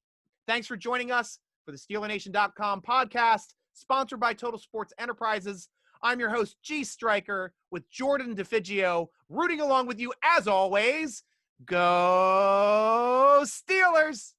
S1: Thanks for joining us for the SteelerNation.com podcast, sponsored by Total Sports Enterprises. I'm your host, G.Stryker, with Jordan DiFigio, rooting along with you as always. Go Steelers!